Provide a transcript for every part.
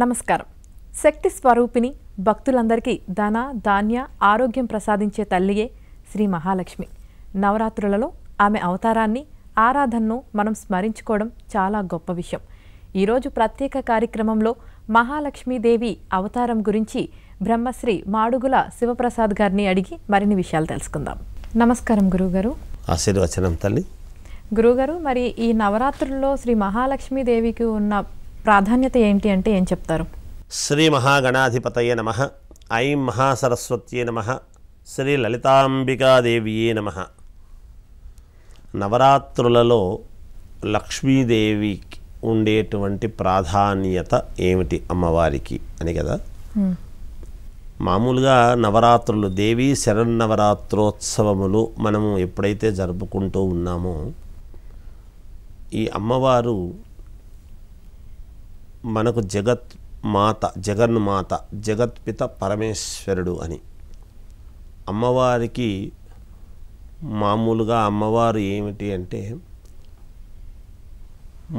నమస్కారం. శక్తి స్వరూపిణి భక్తులందరికీ ధన ధాన్య ఆరోగ్యం ప్రసాదించే తల్లియే శ్రీ మహాలక్ష్మి. నవరాత్రులలో ఆమె అవతారాన్ని ఆరాధనను మనం స్మరించుకోవడం చాలా గొప్ప విషయం. ఈరోజు ప్రత్యేక కార్యక్రమంలో మహాలక్ష్మీదేవి అవతారం గురించి బ్రహ్మశ్రీ మాడుగుల శివప్రసాద్ గారిని అడిగి మరిన్ని విషయాలు తెలుసుకుందాం. నమస్కారం గురువుగారు. ఆశీర్వచనం తల్లి. గురువుగారు, మరి ఈ నవరాత్రుల్లో శ్రీ మహాలక్ష్మీదేవికి ఉన్న ప్రాధాన్యత ఏంటి అంటే ఏం చెప్తారు? శ్రీ మహాగణాధిపతయే నమః. ఐం మహాసరస్వత్యే నమః. శ్రీ లలితాంబికాదేవియే నమః. నవరాత్రులలో లక్ష్మీదేవికి ఉండేటువంటి ప్రాధాన్యత ఏమిటి అమ్మవారికి అని కదా. మామూలుగా నవరాత్రులు దేవీ శరన్నవరాత్రోత్సవములు మనము ఎప్పుడైతే జరుపుకుంటూ ఉన్నామో ఈ అమ్మవారు మనకు జగన్మాత జగత్పిత పరమేశ్వరుడు అని. అమ్మవారికి మామూలుగా అమ్మవారు ఏమిటి అంటే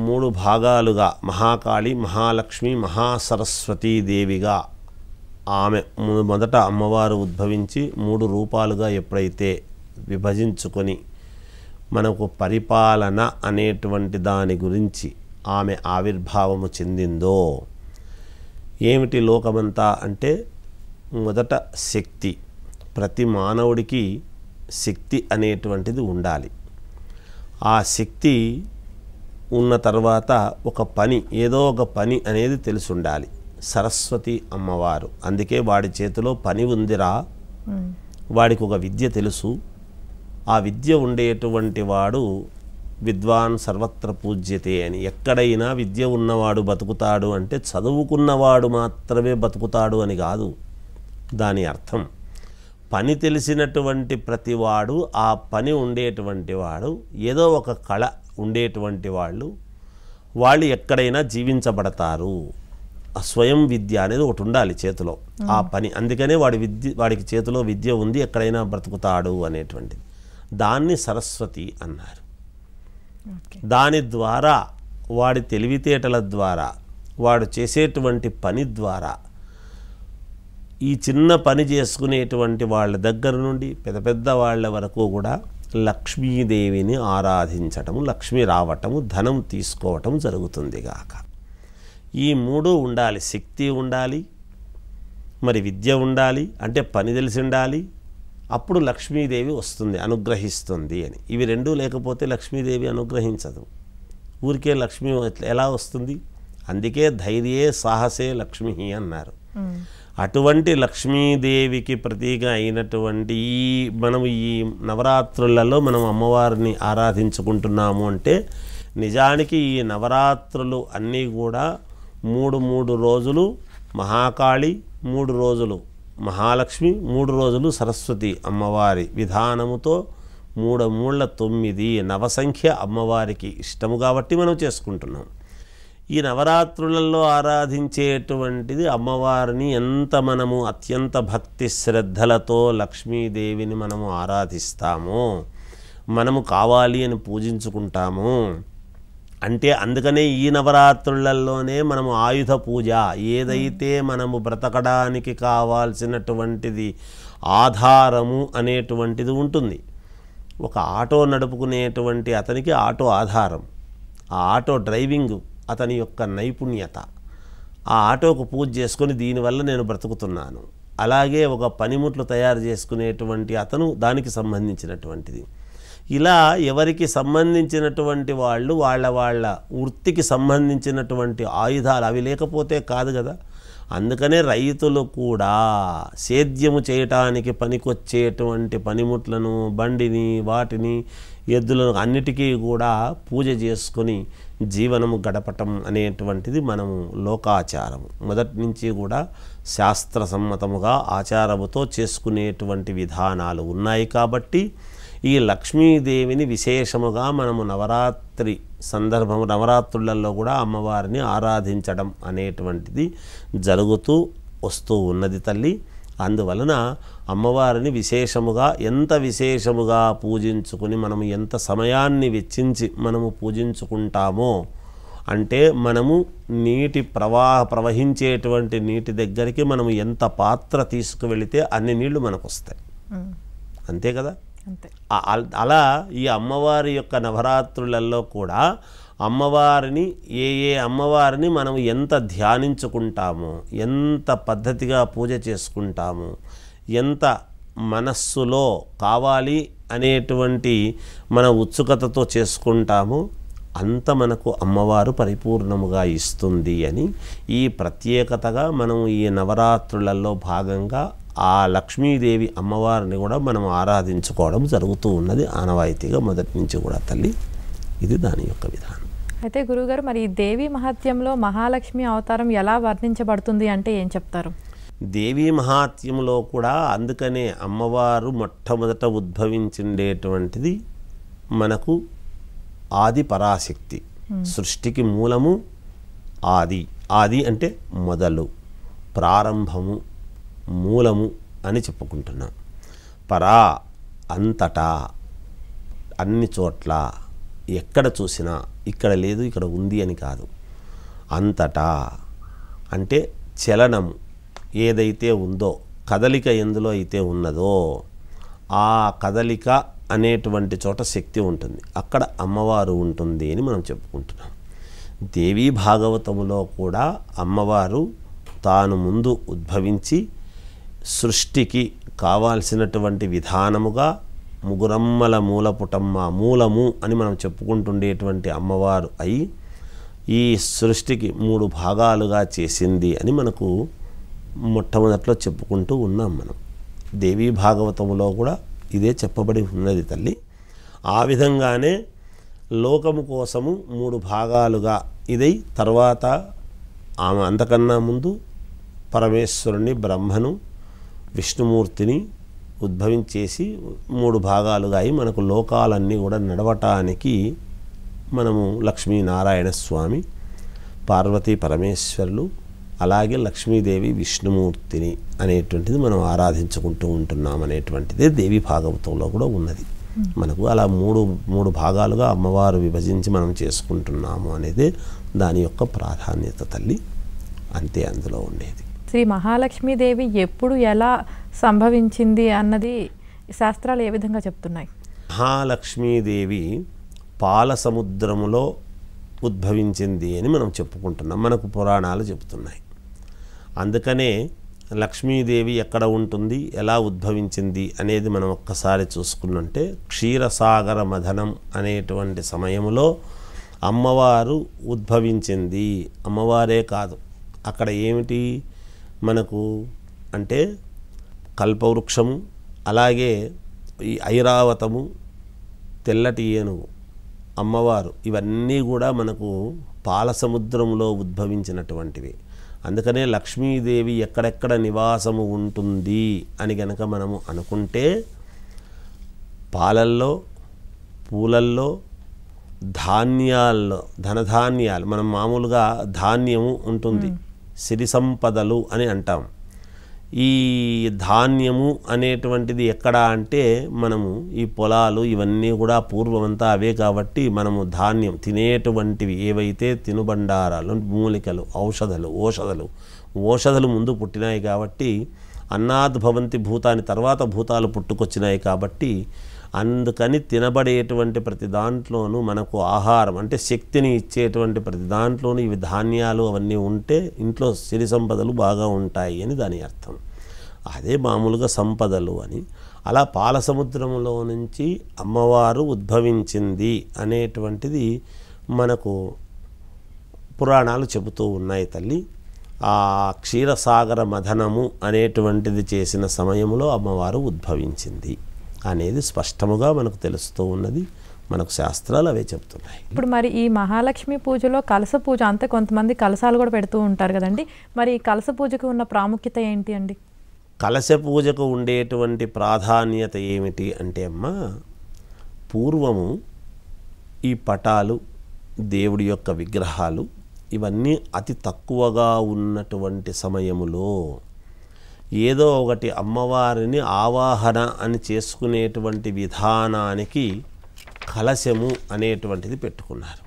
3 భాగాలుగా మహాకాళి, మహాలక్ష్మి, మహాసరస్వతీదేవిగా ఆమె మొదట అమ్మవారు ఉద్భవించి 3 రూపాలుగా ఎప్పుడైతే విభజించుకొని మనకు పరిపాలన అనేటువంటి దాని గురించి ఆమె ఆవిర్భావము చెందిందో ఏమిటి లోకమంతా అంటే మొదట శక్తి. ప్రతి మానవుడికి శక్తి అనేటువంటిది ఉండాలి. ఆ శక్తి ఉన్న తర్వాత ఒక పని, ఏదో ఒక పని అనేది తెలిసి ఉండాలి. సరస్వతి అమ్మవారు, అందుకే వాడి చేతిలో పని ఉందిరా, వాడికి ఒక విద్య తెలుసు, ఆ విద్య ఉండేటువంటి వాడు విద్వాన్ సర్వత్ర పూజ్యతే అని. ఎక్కడైనా విద్య ఉన్నవాడు బతుకుతాడు అంటే చదువుకున్నవాడు మాత్రమే బతుకుతాడు అని కాదు దాని అర్థం. పని తెలిసినటువంటి ప్రతివాడు, ఆ పని ఉండేటువంటి వాడు, ఏదో ఒక కళ ఉండేటువంటి వాళ్ళు ఎక్కడైనా జీవించబడతారు. స్వయం విద్య అనేది ఒకటి ఉండాలి చేతిలో, ఆ పని. అందుకనే వాడికి చేతిలో విద్య ఉంది, ఎక్కడైనా బ్రతుకుతాడు అనేటువంటిది. దాన్ని సరస్వతి అన్నారు. దాని ద్వారా, వాడి తెలివితేటల ద్వారా, వాడు చేసేటువంటి పని ద్వారా, ఈ చిన్న పని చేసుకునేటువంటి వాళ్ళ దగ్గర నుండి పెద్ద పెద్ద వాళ్ళ వరకు కూడా లక్ష్మీదేవిని ఆరాధించటము, లక్ష్మి రావటము, ధనం తీసుకోవటం జరుగుతుంది గాక. ఈ 3 ఉండాలి. శక్తి ఉండాలి, మరి విద్య ఉండాలి, అంటే పని తెలిసి ఉండాలి. అప్పుడు లక్ష్మీదేవి వస్తుంది, అనుగ్రహిస్తుంది అని. ఇవి 2 లేకపోతే లక్ష్మీదేవి అనుగ్రహించదు. ఊరికే లక్ష్మి ఎలా వస్తుంది? అందుకే ధైర్యే సాహసే లక్ష్మి అన్నారు. అటువంటి లక్ష్మీదేవికి ప్రతీక అయినటువంటి మనము ఈ నవరాత్రులలో మనం అమ్మవారిని ఆరాధించుకుంటున్నాము అంటే నిజానికి ఈ నవరాత్రులు అన్నీ కూడా 3 రోజులు మహాకాళి, 3 రోజులు మహాలక్ష్మి, 3 రోజులు సరస్వతి అమ్మవారి విధానముతో 3×9 నవసంఖ్య అమ్మవారికి ఇష్టము కాబట్టి మనం చేసుకుంటున్నాం. ఈ నవరాత్రులలో ఆరాధించేటువంటిది అమ్మవారిని మనము అత్యంత భక్తి శ్రద్ధలతో లక్ష్మీదేవిని మనము ఆరాధిస్తామో, మనము కావాలి అని పూజించుకుంటాము. అంటే అందుకనే ఈ నవరాత్రులలోనే మనము ఆయుధ పూజ, ఏదైతే మనము బ్రతకడానికి కావాల్సినటువంటిది ఆధారము అనేటువంటిది ఉంటుంది. ఒక ఆటో నడుపుకునేటువంటి అతనికి ఆటో ఆధారం, ఆ ఆటో డ్రైవింగ్ అతని యొక్క నైపుణ్యత. ఆ ఆటోకు పూజ చేసుకొని దీనివల్ల నేను బ్రతుకుతున్నాను. అలాగే ఒక పనిముట్లు తయారు చేసుకునేటువంటి అతను దానికి సంబంధించినటువంటిది. ఇలా ఎవరికి సంబంధించినటువంటి వాళ్ళు వాళ్ళ వృత్తికి సంబంధించినటువంటి ఆయుధాలు అవి లేకపోతే కాదు కదా. అందుకనే రైతులు కూడా సేద్యము చేయటానికి పనికొచ్చేటువంటి పనిముట్లను, బండిని, వాటిని, ఎద్దులను అన్నిటికీ కూడా పూజ చేసుకొని జీవనము గడపటం అనేటువంటిది మనము లోకాచారము మొదటి నుంచి కూడా శాస్త్ర సమ్మతముగా ఆచారముతో చేసుకునేటువంటి విధానాలు ఉన్నాయి. కాబట్టి ఈ లక్ష్మీదేవిని విశేషముగా మనము నవరాత్రులలో కూడా అమ్మవారిని ఆరాధించడం అనేటువంటిది జరుగుతూ వస్తూ ఉన్నది తల్లి. అందువలన అమ్మవారిని ఎంత విశేషముగా పూజించుకుని మనము ఎంత సమయాన్ని వెచ్చించి మనము పూజించుకుంటామో అంటే మనము ప్రవహించేటువంటి నీటి దగ్గరికి మనము ఎంత పాత్ర తీసుకువెళితే అన్ని నీళ్లు మనకు వస్తాయి. అంతే కదా. అలా ఈ అమ్మవారి యొక్క నవరాత్రులలో కూడా అమ్మవారిని ఏ అమ్మవారిని మనం ఎంత ధ్యానించుకుంటామో, ఎంత పద్ధతిగా పూజ చేసుకుంటామో, ఎంత మనస్సులో కావాలి అనేటువంటి మన ఉత్సుకతతో చేసుకుంటామో అంత మనకు అమ్మవారు పరిపూర్ణముగా ఇస్తుంది అని ఈ ప్రత్యేకతగా మనం ఈ నవరాత్రులలో భాగంగా ఆ లక్ష్మీదేవి అమ్మవారిని కూడా మనం ఆరాధించుకోవడం జరుగుతూ ఉన్నది ఆనవాయితీగా మొదటి నుంచి కూడా తల్లి. ఇది దాని యొక్క విధానం. అయితే గురుగారు, మరి దేవీ మహాత్యంలో మహాలక్ష్మి అవతారం ఎలా వర్ణించబడుతుంది అంటే ఏం చెప్తారు? దేవీ మహాత్యంలో కూడా అందుకనే అమ్మవారు మొట్టమొదట ఉద్భవించిండేటువంటిది మనకు ఆది పరాశక్తి, సృష్టికి మూలము ఆది. ఆది అంటే మొదలు, ప్రారంభము, మూలము అని చెప్పుకుంటున్నాం. పరా అంతటా, అన్ని చోట్ల, ఎక్కడ చూసినా, ఇక్కడ లేదు ఇక్కడ ఉంది అని కాదు. అంతటా అంటే చలనము ఏదైతే ఉందో, కదలిక ఎందులో అయితే ఉన్నదో ఆ కదలిక అనేటువంటి చోట శక్తి ఉంటుంది, అక్కడ అమ్మవారు ఉంటుంది అని మనం చెప్పుకుంటున్నాం. దేవీ భాగవతములో కూడా అమ్మవారు తాను ముందు ఉద్భవించి సృష్టికి కావాల్సినటువంటి విధానముగా ముగురమ్మల మూలపుటమ్మ, మూలము అని మనం చెప్పుకుంటుండేటువంటి అమ్మవారు అయి ఈ సృష్టికి 3 భాగాలుగా చేసింది అని మనకు మొట్టమొదట్లో చెప్పుకుంటూ ఉన్నాం మనం. దేవీ భాగవతములో కూడా ఇదే చెప్పబడి ఉన్నది తల్లి. ఆ విధంగానే లోకము కోసము 3 భాగాలుగా ఇదై తర్వాత ఆమె అంతకన్నా ముందు పరమేశ్వరుని, బ్రహ్మను, విష్ణుమూర్తిని ఉద్భవించేసి 3 భాగాలుగా అయి మనకు లోకాలన్నీ కూడా నడవటానికి మనము లక్ష్మీనారాయణ స్వామి, పార్వతీ పరమేశ్వరులు, అలాగే లక్ష్మీదేవి, విష్ణుమూర్తిని అనేటువంటిది మనం ఆరాధించుకుంటూ ఉంటున్నాం అనేటువంటిదే దేవి భాగవతంలో కూడా ఉన్నది. మనకు అలా మూడు భాగాలుగా అమ్మవారు విభజించి మనం చేసుకుంటున్నాము అనేది దాని యొక్క ప్రాధాన్యత తల్లి. అంతే అందులో ఉండేది. శ్రీ మహాలక్ష్మీదేవి ఎప్పుడు ఎలా సంభవించింది అన్నది శాస్త్రాలు ఏ విధంగా చెప్తున్నాయి? మహాలక్ష్మీదేవి పాల సముద్రములో ఉద్భవించింది అని మనం చెప్పుకుంటున్నాం, మనకు పురాణాలు చెప్తున్నాయి. అందుకనే లక్ష్మీదేవి ఎక్కడ ఉంటుంది, ఎలా ఉద్భవించింది అనేది మనం ఒక్కసారి చూసుకున్నంటే క్షీరసాగర మథనం అనేటువంటి సమయంలో అమ్మవారు ఉద్భవించింది. అమ్మవారే కాదు, అక్కడ ఏమిటి మనకు అంటే కల్పవృక్షము, అలాగే ఈ ఐరావతము, తెల్లటి ఏనుగు, అమ్మవారు, ఇవన్నీ కూడా మనకు పాల సముద్రంలో ఉద్భవించినటువంటివి. అందుకనే లక్ష్మీదేవి ఎక్కడెక్కడ నివాసము ఉంటుంది అని గనక మనము అనుకుంటే పాలల్లో, పూలల్లో, ధాన్యాల్లో, ధనధాన్యాలు, మనం మామూలుగా ధాన్యము ఉంటుంది, సిరి సంపదలు అని అంటాం. ఈ ధాన్యము అనేటువంటిది ఎక్కడ అంటే మనము ఈ పొలాలు ఇవన్నీ కూడా పూర్వమంతా అవే కాబట్టి మనము ధాన్యం తినేటువంటివి ఏవైతే తినుబండారాలు, మూలికలు, ఓషధలు ముందు పుట్టినాయి కాబట్టి అన్నాద్ భవంతి భూతాన్ని, తర్వాత భూతాలు పుట్టుకొచ్చినాయి కాబట్టి అందుకని తినబడేటువంటి ప్రతి దాంట్లోనూ మనకు ఆహారం అంటే శక్తిని ఇచ్చేటువంటి ప్రతి దాంట్లోనూ ఇవి ధాన్యాలు అవన్నీ ఉంటే ఇంట్లో సిరి సంపదలు బాగా ఉంటాయి అని దాని అర్థం. అదే మామూలుగా సంపదలు అని. అలా పాల సముద్రంలో నుంచి అమ్మవారు ఉద్భవించింది అనేటువంటిది మనకు పురాణాలు చెబుతూ ఉన్నాయి తల్లి. ఆ క్షీరసాగర మథనము అనేటువంటిది చేసిన సమయంలో అమ్మవారు ఉద్భవించింది అనేది స్పష్టముగా మనకు తెలుస్తూ ఉన్నది. మనకు శాస్త్రాలు అవే చెప్తున్నాయి. ఇప్పుడు మరి ఈ మహాలక్ష్మి పూజలో కలశ పూజ అంతే, కొంతమంది కలశాలు కూడా పెడుతూ ఉంటారు కదండి, మరి ఈ కలశ పూజకు ఉన్న ప్రాముఖ్యత ఏంటి అండి? కలశ పూజకు ఉండేటువంటి ప్రాధాన్యత ఏమిటి అంటే అమ్మ, పూర్వము ఈ పటాలు, దేవుడి యొక్క విగ్రహాలు ఇవన్నీ అతి తక్కువగా ఉన్నటువంటి సమయములో ఏదో ఒకటి అమ్మవారిని ఆవాహన అని చేసుకునేటువంటి విధానానికి కలశము అనేటువంటిది పెట్టుకున్నారు.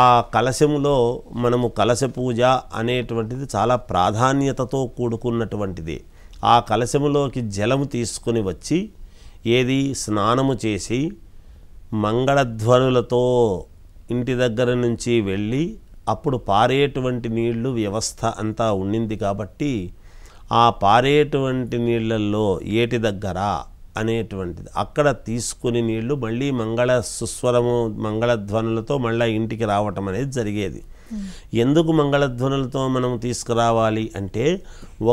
ఆ కలశములో మనము కలశ పూజ అనేటువంటిది చాలా ప్రాధాన్యతతో కూడుకున్నటువంటిది. ఆ కలశములోకి జలము తీసుకొని వచ్చి ఏది స్నానము చేసి మంగళధ్వనులతో ఇంటి దగ్గర నుంచి వెళ్ళి అప్పుడు పారేటువంటి నీళ్లు వ్యవస్థ అంతా ఉండింది కాబట్టి ఆ పారేటువంటి నీళ్ళల్లో ఏటి దగ్గర అనేటువంటిది అక్కడ తీసుకుని నీళ్లు మళ్ళీ మంగళ సుస్వరము మంగళధ్వనులతో మళ్ళీ ఇంటికి రావటం అనేది జరిగేది. ఎందుకు మంగళధ్వనులతో మనం తీసుకురావాలి అంటే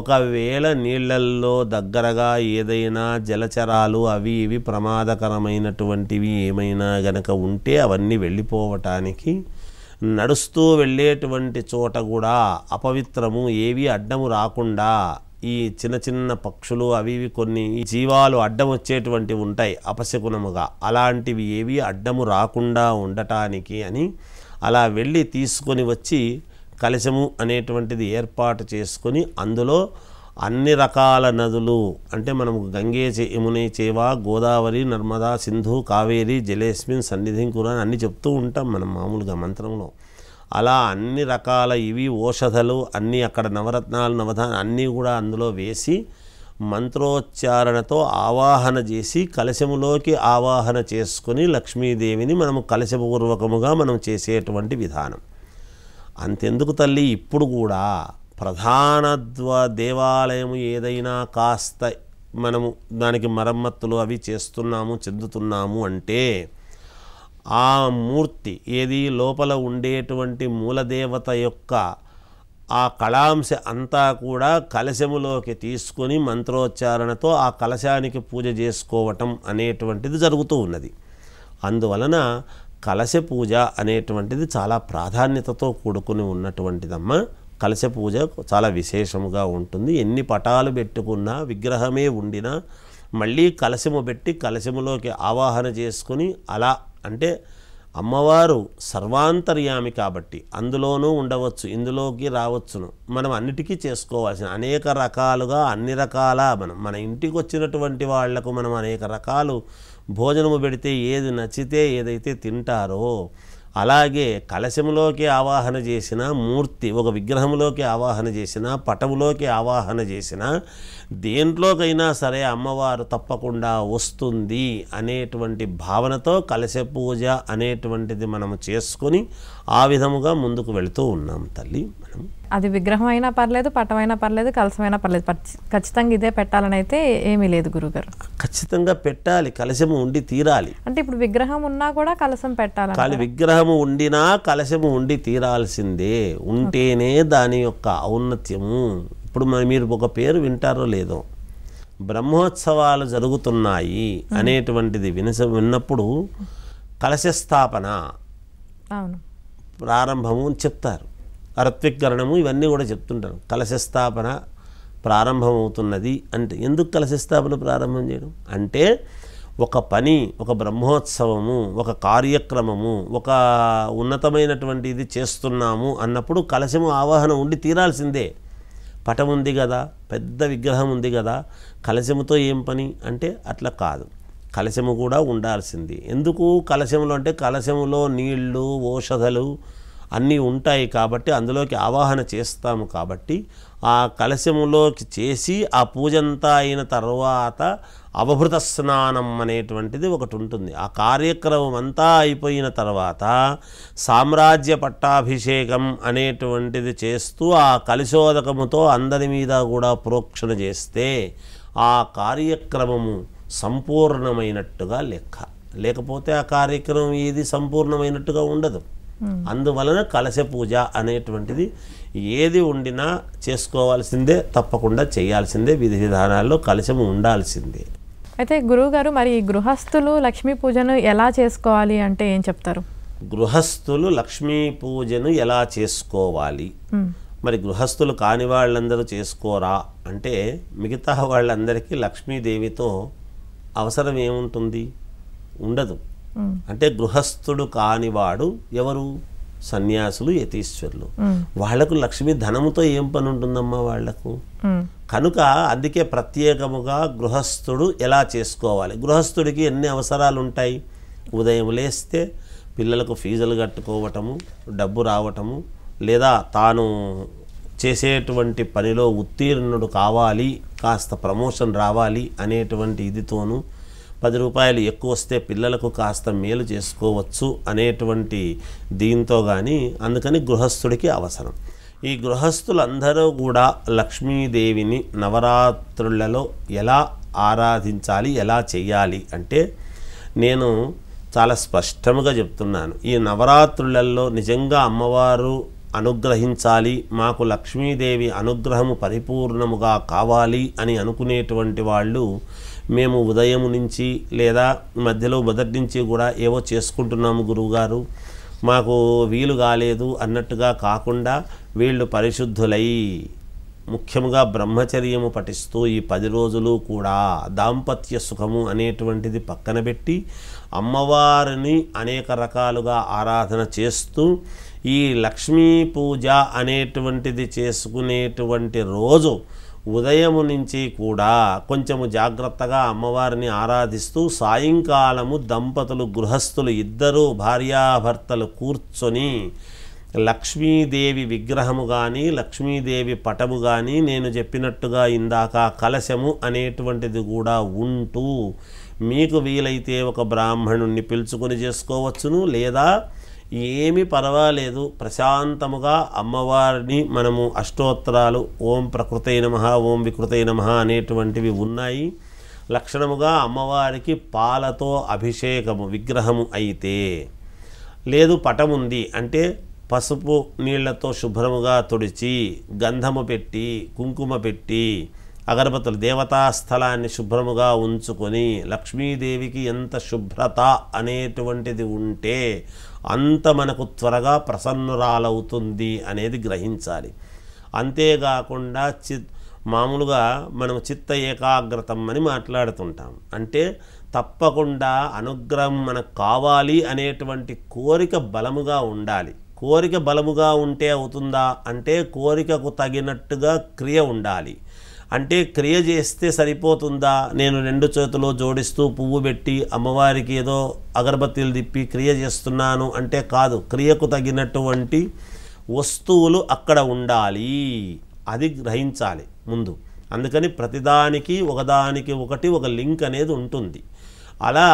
ఒకవేళ నీళ్ళల్లో దగ్గరగా ఏదైనా జలచరాలు అవి ఇవి ప్రమాదకరమైనటువంటివి ఏమైనా గనక ఉంటే అవన్నీ వెళ్ళిపోవటానికి, నడుస్తూ వెళ్ళేటువంటి చోట కూడా అపవిత్రము ఏవి అడ్డము రాకుండా ఈ చిన్న చిన్న పక్షులు అవి ఇవి కొన్ని జీవాలు అడ్డం వచ్చేటువంటివి ఉంటాయి అపశకునముగా, అలాంటివి ఏవి అడ్డము రాకుండా ఉండటానికి అని అలా వెళ్ళి తీసుకొని వచ్చి కలశము అనేటువంటిది ఏర్పాటు చేసుకొని అందులో అన్ని రకాల నదులు అంటే మనము గంగే యమునే చేవా గోదావరి నర్మదా సింధు కావేరి జలేస్మిన్ సన్నిధిం కురా అన్నీ చెప్తూ ఉంటాం మనం మామూలుగా మంత్రంలో. అలా అన్ని రకాల ఇవి ఓషధలు అన్నీ అక్కడ నవరత్నాలు నవధాన అన్నీ కూడా అందులో వేసి మంత్రోచ్చారణతో ఆవాహన చేసి కలశములోకి ఆవాహన చేసుకొని లక్ష్మీదేవిని మనము కలశపూర్వకముగా మనం చేసేటువంటి విధానం. అంతెందుకు తల్లి, ఇప్పుడు కూడా ప్రధాన దేవాలయము ఏదైనా కాస్త మనము దానికి మరమ్మతులు అవి చెందుతున్నాము అంటే ఆ మూర్తి ఏది లోపల ఉండేటువంటి మూలదేవత యొక్క ఆ కళాంశ అంతా కూడా కలశములోకి తీసుకొని మంత్రోచ్చారణతో ఆ కలశానికి పూజ చేసుకోవటం అనేటువంటిది జరుగుతూ ఉన్నది. అందువలన కలశ పూజ అనేటువంటిది చాలా ప్రాధాన్యతతో కూడుకుని ఉన్నటువంటిదమ్మ. కలశ పూజ చాలా విశేషముగా ఉంటుంది. ఎన్ని పటాలు పెట్టుకున్నా విగ్రహమే ఉండినా మళ్ళీ కలశము పెట్టి కలశములోకి ఆవాహన చేసుకొని అలా అంటే అమ్మవారు సర్వాంతర్యామి కాబట్టి అందులోనూ ఉండవచ్చు, ఇందులోకి రావచ్చును. మనం అన్నిటికీ చేసుకోవాల్సిన అనేక రకాలుగా అన్ని రకాల మన ఇంటికి వచ్చినటువంటి వాళ్లకు మనం అనేక రకాలు భోజనము పెడితే ఏది నచ్చితే ఏదైతే తింటారో అలాగే కలశములోకి ఆవాహన చేసిన మూర్తి ఒక విగ్రహంలోకి ఆవాహన చేసిన పటములోకి ఆవాహన చేసిన దేంట్లోకైనా సరే అమ్మవారు తప్పకుండా వస్తుంది అనేటువంటి భావనతో కలశ పూజ అనేటువంటిది మనము చేసుకొని ఆ విధముగా ముందుకు వెళుతూ ఉన్నాం తల్లి. మనం అది విగ్రహం అయినా పర్లేదు, పటమైనా పర్లేదు, కలశమైనా పర్లేదు, ఖచ్చితంగా ఇదే పెట్టాలని అయితే ఏమీ లేదు గురుగారు. ఖచ్చితంగా పెట్టాలి, కలశము ఉండి తీరాలి. అంటే ఇప్పుడు విగ్రహం ఉన్నా కూడా కలశం పెట్టాలి. కానీ విగ్రహము ఉండినా కలశము ఉండి తీరాల్సిందే, ఉంటేనే దాని యొక్క ఔన్నత్యము. ఇప్పుడు మీరు ఒక పేరు వింటారో లేదో, బ్రహ్మోత్సవాలు జరుగుతున్నాయి అనేటువంటిది విన్నప్పుడు కలశస్థాపన ప్రారంభము అని చెప్తారు, ఋత్విగ్గరణము ఇవన్నీ కూడా చెప్తుంటారు. కలశస్థాపన ప్రారంభమవుతున్నది అంటే ఎందుకు కలశస్థాపన ప్రారంభం చేయడం అంటే ఒక పని, ఒక బ్రహ్మోత్సవము, ఒక కార్యక్రమము, ఒక ఉన్నతమైనటువంటి ఇది చేస్తున్నాము అన్నప్పుడు కలశము ఆవాహన ఉండి తీరాల్సిందే. పటం ఉంది కదా, పెద్ద విగ్రహం ఉంది కదా, కలశముతో ఏం పని అంటే అట్లా కాదు, కలశము కూడా ఉండాల్సింది. ఎందుకు కలశములు అంటే కలశములో నీళ్లు ఓషధలు అన్నీ ఉంటాయి కాబట్టి అందులోకి ఆవాహన చేస్తాము కాబట్టి ఆ కలశములోకి చేసి ఆ పూజంతా అయిన తర్వాత అవభృత స్నానం అనేటువంటిది ఒకటి ఉంటుంది. ఆ కార్యక్రమం అంతా అయిపోయిన తర్వాత సామ్రాజ్య పట్టాభిషేకం అనేటువంటిది చేస్తూ ఆ కలశోదకముతో అందరి మీద కూడా ప్రోక్షణ చేస్తే ఆ కార్యక్రమము సంపూర్ణమైనట్టుగా లెక్క. లేకపోతే ఆ కార్యక్రమం ఏది సంపూర్ణమైనట్టుగా ఉండదు. అందువలన కలశ పూజ అనేటువంటిది ఏది ఉండినా చేసుకోవాల్సిందే, తప్పకుండా చేయాల్సిందే, విధి విధానాల్లో కలశము ఉండాల్సిందే. అయితే గురువుగారు, మరి గృహస్థులు లక్ష్మీ పూజను ఎలా చేసుకోవాలి అంటే ఏం చెప్తారు? గృహస్థులు లక్ష్మీ పూజను ఎలా చేసుకోవాలి, మరి గృహస్థులు కాని వాళ్ళందరూ చేసుకోరా అంటే మిగతా వాళ్ళందరికీ లక్ష్మీదేవితో అవసరం ఏముంటుంది? ఉండదు. అంటే గృహస్థుడు కానివాడు ఎవరు? సన్యాసులు, యతీశ్వరులు. వాళ్లకు లక్ష్మీ ధనముతో ఏం పని ఉంటుందమ్మా వాళ్లకు? కనుక అందుకే ప్రత్యేకముగా గృహస్థుడు ఎలా చేసుకోవాలి. గృహస్థుడికి ఎన్ని అవసరాలు ఉంటాయి? ఉదయం లేస్తే పిల్లలకు ఫీజులు కట్టుకోవటము, డబ్బు రావటము, లేదా తాను చేసేటువంటి పనిలో ఉత్తీర్ణుడు కావాలి, కాస్త ప్రమోషన్ రావాలి అనేటువంటి ఇదితోనూ 10 రూపాయలు ఎక్కువ వస్తే పిల్లలకు కాస్త మేలు చేసుకోవచ్చు అనేటువంటి దీంతో కానీ, అందుకని గృహస్థుడికి అవసరం. ఈ గృహస్థులందరూ కూడా లక్ష్మీదేవిని నవరాత్రులలో ఎలా ఆరాధించాలి, ఎలా చేయాలి అంటే నేను చాలా స్పష్టంగా చెప్తున్నాను. ఈ నవరాత్రులలో నిజంగా అమ్మవారు అనుగ్రహించాలి, మాకు లక్ష్మీదేవి అనుగ్రహము పరిపూర్ణముగా కావాలి అని అనుకునేటువంటి వాళ్ళు మేము ఉదయం నుంచి లేదా మధ్యలో మొదటి నుంచి కూడా ఏవో చేసుకుంటున్నాము గురువుగారు, మాకు వీలు కాలేదు అన్నట్టుగా కాకుండా వీళ్ళు పరిశుద్ధులై ముఖ్యంగా బ్రహ్మచర్యము పఠిస్తూ ఈ 10 రోజులు కూడా దాంపత్య సుఖము అనేటువంటిది పక్కన పెట్టి అమ్మవారిని అనేక రకాలుగా ఆరాధన చేస్తూ ఈ లక్ష్మీ పూజ అనేటువంటిది చేసుకునేటువంటి రోజు ఉదయము నుంచి కూడా కొంచెము జాగ్రత్తగా అమ్మవారిని ఆరాధిస్తూ సాయంకాలము దంపతులు గృహస్థులు ఇద్దరు భార్యాభర్తలు కూర్చొని లక్ష్మీదేవి విగ్రహము కానీ లక్ష్మీదేవి పటము కానీ నేను చెప్పినట్టుగా ఇందాక కలశము అనేటువంటిది కూడా ఉంటూ మీకు వీలైతే ఒక బ్రాహ్మణుణ్ణి పిలుచుకొని చేసుకోవచ్చును, లేదా ఏమీ పర్వాలేదు ప్రశాంతముగా అమ్మవారిని మనము అష్టోత్తరాలు ఓం ప్రకృతై నమః ఓం వికృతై నమః అనేటువంటివి ఉన్నాయి. లక్షణముగా అమ్మవారికి పాలతో అభిషేకము విగ్రహము అయితే, లేదు పటముంది అంటే పసుపు నీళ్లతో శుభ్రముగా తుడిచి గంధము పెట్టి కుంకుమ పెట్టి అగరబత్తులు దేవతా స్థలాన్ని శుభ్రముగా ఉంచుకొని లక్ష్మీదేవికి ఎంత శుభ్రత అనేటువంటిది ఉంటే అంత మనకు త్వరగా ప్రసన్నురాలవుతుంది అనేది గ్రహించాలి. అంతేకాకుండా మామూలుగా మనం చిత్త ఏకాగ్రతం అని మాట్లాడుతుంటాం. అంటే తప్పకుండా అనుగ్రహం మనకు కావాలి అనేటువంటి కోరిక బలముగా ఉండాలి. కోరిక బలముగా ఉంటే అవుతుందా అంటే కోరికకు తగినట్టుగా క్రియ ఉండాలి. అంటే క్రియ చేస్తే సరిపోతుందా, నేను 2 చేతులు జోడిస్తూ పువ్వు పెట్టి అమ్మవారికి ఏదో అగరబత్తీలు తిప్పి క్రియ చేస్తున్నాను అంటే కాదు. క్రియకు తగినటువంటి వస్తువులు అక్కడ ఉండాలి, అది గ్రహించాలి ముందు. అందుకని ప్రతిదానికి ఒకదానికి ఒకటి ఒక లింక్ అనేది ఉంటుంది. అలా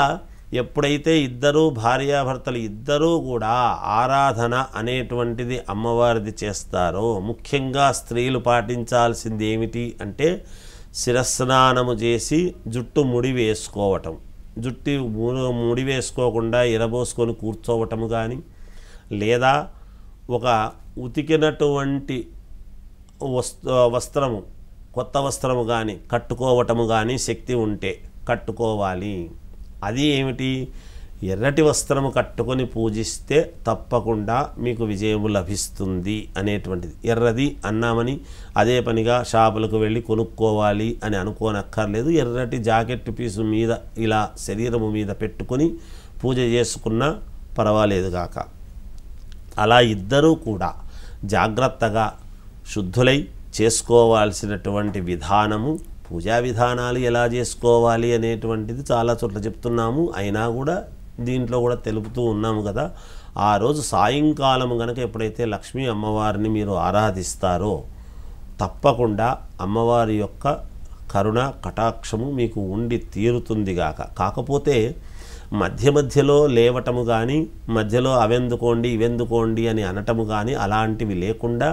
ఎప్పుడైతే ఇద్దరు భార్యాభర్తలు ఇద్దరూ కూడా ఆరాధన అనేటువంటిది అమ్మవారిది చేస్తారో, ముఖ్యంగా స్త్రీలు పాటించాల్సింది ఏమిటి అంటే శిరస్నానము చేసి జుట్టు ముడి వేసుకోవటం. జుట్టు ముడి వేసుకోకుండా ఎరబోసుకొని కూర్చోవటము కానీ, లేదా ఒక ఉతికినటువంటి వస్త్రము కొత్త వస్త్రము కానీ కట్టుకోవటము కానీ శక్తి ఉంటే కట్టుకోవాలి. అది ఏమిటి, ఎర్రటి వస్త్రము కట్టుకొని పూజిస్తే తప్పకుండా మీకు విజయము లభిస్తుంది అనేటువంటిది. ఎర్రది అన్నామని అదే పనిగా షాపులకు వెళ్ళి కొనుక్కోవాలి అని అనుకోనక్కర్లేదు. ఎర్రటి జాకెట్ పీసు మీద ఇలా శరీరము మీద పెట్టుకొని పూజ చేసుకున్నా పర్వాలేదు కాక. అలా ఇద్దరూ కూడా జాగ్రత్తగా శుద్ధులై చేసుకోవాల్సినటువంటి విధానము, పూజా విధానాలు ఎలా చేసుకోవాలి అనేటువంటిది చాలా చోట్ల చెప్తున్నాము. అయినా కూడా దీంట్లో కూడా తెలుపుతూ ఉన్నాము కదా. ఆ రోజు సాయంకాలం కనుక ఎప్పుడైతే లక్ష్మీ అమ్మవారిని మీరు ఆరాధిస్తారో తప్పకుండా అమ్మవారి యొక్క కరుణ కటాక్షము మీకు ఉండి తీరుతుంది గాక. కాకపోతే మధ్య మధ్యలో లేవటము కానీ మధ్యలో అవెందుకోండి ఇవెందుకోండి అని అనటము కానీ అలాంటివి లేకుండా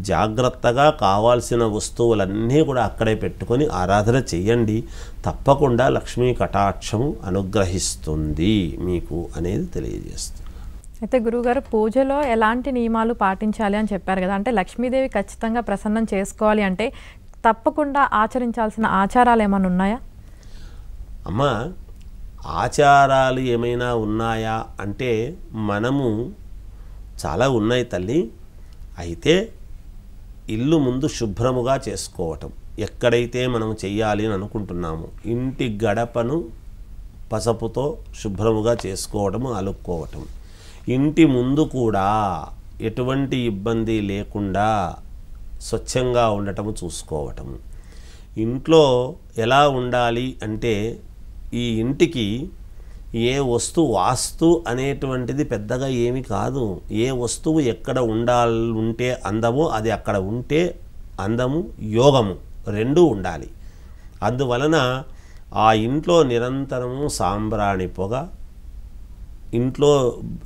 జాగ్రత్తగా కావాల్సిన వస్తువులన్నీ కూడా అక్కడే పెట్టుకొని ఆరాధన చెయ్యండి. తప్పకుండా లక్ష్మీ కటాక్షము అనుగ్రహిస్తుంది మీకు అనేది తెలియజేస్తుంది. అయితే గురువుగారు పూజలో ఎలాంటి నియమాలు పాటించాలి అని చెప్పారు కదా, అంటే లక్ష్మీదేవి ఖచ్చితంగా ప్రసన్నం చేసుకోవాలి అంటే తప్పకుండా ఆచరించాల్సిన ఆచారాలు ఏమైనా ఉన్నాయా? అమ్మ, ఆచారాలు ఏమైనా ఉన్నాయా అంటే మనము చాలా ఉన్నాయి తల్లి. అయితే ఇల్లు ముందు శుభ్రముగా చేసుకోవటం, ఎక్కడైతే మనం చెయ్యాలి అని అనుకుంటున్నామో ఇంటి గడపను పసుపుతో శుభ్రముగా చేసుకోవటము, అలుక్కోవటం. ఇంటి ముందు కూడా ఎటువంటి ఇబ్బంది లేకుండా స్వచ్ఛంగా ఉండటము చూసుకోవటము. ఇంట్లో ఎలా ఉండాలి అంటే ఈ ఇంటికి ఏ వస్తువు వాస్తు అనేటువంటిది పెద్దగా ఏమి కాదు. ఏ వస్తువు ఎక్కడ ఉంటే అందమో అది అక్కడ ఉంటే అందము యోగము రెండూ ఉండాలి. అందువలన ఆ ఇంట్లో నిరంతరము సాంబ్రాణి పొగ, ఇంట్లో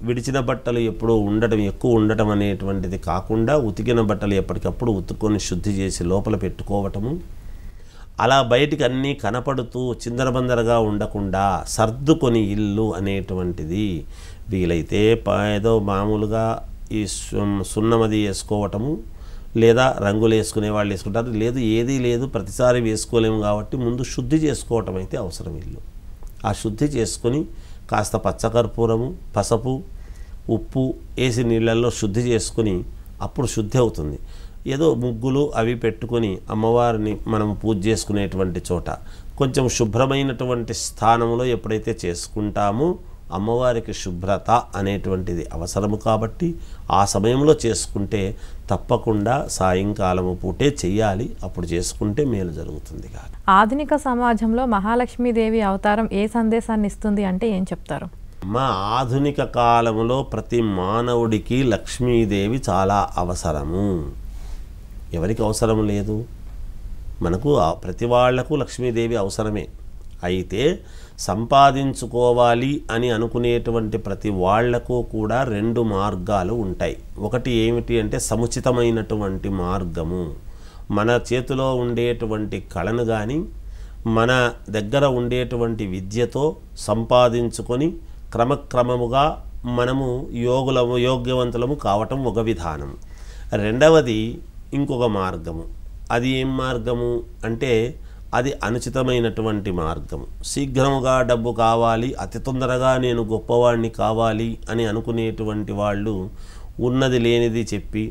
విడిచిన బట్టలు ఎప్పుడూ ఎక్కువ ఉండటం అనేటువంటిది కాకుండా ఉతికిన బట్టలు ఎప్పటికప్పుడు ఉతుక్కొని శుద్ధి చేసి లోపల పెట్టుకోవటము, అలా బయటికి అన్నీ కనపడుతూ చిందరబందరగా ఉండకుండా సర్దుకొని ఇల్లు అనేటువంటిది వీలైతే ఏదో మామూలుగా ఈ సున్నమది వేసుకోవటము, లేదా రంగులు వేసుకునే వాళ్ళు వేసుకుంటారు, లేదు ఏదీ లేదు ప్రతిసారి వేసుకోలేము కాబట్టి ముందు శుద్ధి చేసుకోవటం అయితే అవసరం. ఇల్లు ఆ శుద్ధి చేసుకొని కాస్త పచ్చకర్పూరము, పసుపు, ఉప్పు వేసి నీళ్ళల్లో శుద్ధి చేసుకొని అప్పుడు శుద్ధి అవుతుంది. ఏదో ముగ్గులు అవి పెట్టుకొని అమ్మవారిని మనం పూజ చేసుకునేటువంటి చోట కొంచెం శుభ్రమైనటువంటి స్థానంలో ఎప్పుడైతే చేసుకుంటామో అమ్మవారికి శుభ్రత అనేటువంటిది అవసరము కాబట్టి ఆ సమయంలో చేసుకుంటే తప్పకుండా సాయంకాలము పూటే చెయ్యాలి. అప్పుడు చేసుకుంటే మేలు జరుగుతుంది. ఆధునిక సమాజంలో మహాలక్ష్మీదేవి అవతారం ఏ సందేశాన్ని ఇస్తుంది అంటే ఏం చెప్తారు? మా ఆధునిక కాలంలో ప్రతి మానవుడికి లక్ష్మీదేవి చాలా అవసరము. ఎవరికి అవసరం లేదు? మనకు ప్రతి వాళ్లకు లక్ష్మీదేవి అవసరమే. అయితే సంపాదించుకోవాలి అని అనుకునేటువంటి ప్రతి వాళ్లకు కూడా రెండు మార్గాలు ఉంటాయి. ఒకటి ఏమిటి అంటే సముచితమైనటువంటి మార్గము. మన చేతిలో ఉండేటువంటి కళను కానీ మన దగ్గర ఉండేటువంటి విద్యతో సంపాదించుకొని క్రమక్రమముగా మనము యోగ్యవంతులము కావటం ఒక విధానం. రెండవది ఇంకొక మార్గము. అది ఏం మార్గము అంటే అది అనుచితమైనటువంటి మార్గము. శీఘ్రముగా డబ్బు కావాలి, అతి తొందరగా నేను గొప్పవాడిని కావాలి అని అనుకునేటువంటి వాళ్ళు ఉన్నది లేనిది చెప్పి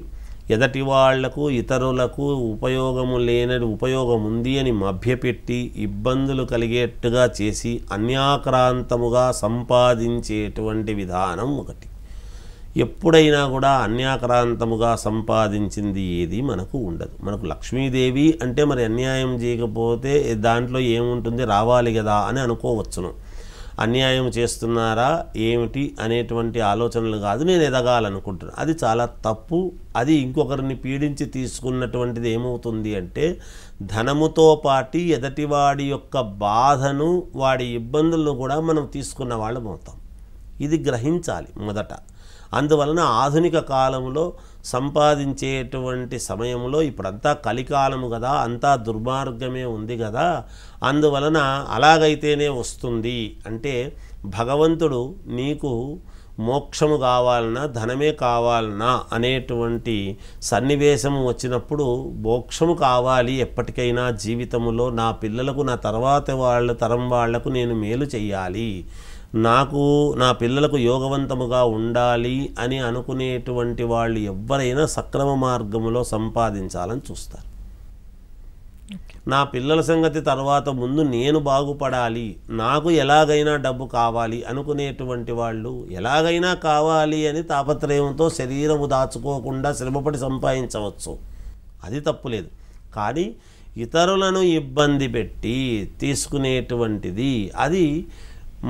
ఎదటి వాళ్లకు ఇతరులకు ఉపయోగం ఉంది అని మభ్యపెట్టి ఇబ్బందులు కలిగేట్టుగా చేసి అన్యాక్రాంతముగా సంపాదించేటువంటి విధానం ఒకటి. ఎప్పుడైనా కూడా అన్యాక్రాంతముగా సంపాదించింది ఏది మనకు ఉండదు. మనకు లక్ష్మీదేవి అంటే మరి అన్యాయం చేయకపోతే దాంట్లో ఏముంటుంది, రావాలి కదా అని అనుకోవచ్చును. అన్యాయం చేస్తున్నారా ఏమిటి అనేటువంటి ఆలోచనలు కాదు, నేను ఎదగాలనుకుంటున్నాను, అది చాలా తప్పు. అది ఇంకొకరిని పీడించి తీసుకున్నటువంటిది ఏమవుతుంది అంటే ధనముతో పాటు ఎదటివాడి యొక్క బాధను వాడి ఇబ్బందులను కూడా మనం తీసుకున్న వాళ్ళం అవుతాం. ఇది గ్రహించాలి మొదట. అందువలన ఆధునిక కాలంలో సంపాదించేటువంటి సమయంలో ఇప్పుడంతా కలికాలము కదా, అంతా దుర్మార్గమే ఉంది కదా, అందువలన అలాగైతేనే వస్తుంది అంటే భగవంతుడు నీకు మోక్షము కావాలన్నా ధనమే కావాలన్నా అనేటువంటి సన్నివేశము వచ్చినప్పుడు మోక్షము కావాలి ఎప్పటికైనా జీవితంలో, నా పిల్లలకు నా తర్వాత తరం వాళ్లకు నేను మేలు చెయ్యాలి, నాకు నా పిల్లలకు యోగవంతముగా ఉండాలి అని అనుకునేటువంటి వాళ్ళు ఎవ్వరైనా సక్రమ మార్గములో సంపాదించాలని చూస్తారు. నా పిల్లల సంగతి తర్వాత ముందు నేను బాగుపడాలి, నాకు ఎలాగైనా డబ్బు కావాలి అనుకునేటువంటి వాళ్ళు ఎలాగైనా కావాలి అని తాపత్రయంతో శరీరము దాచుకోకుండా శ్రమపడి సంపాదించవచ్చు, అది తప్పులేదు. కానీ ఇతరులను ఇబ్బంది పెట్టి తీసుకునేటువంటిది అది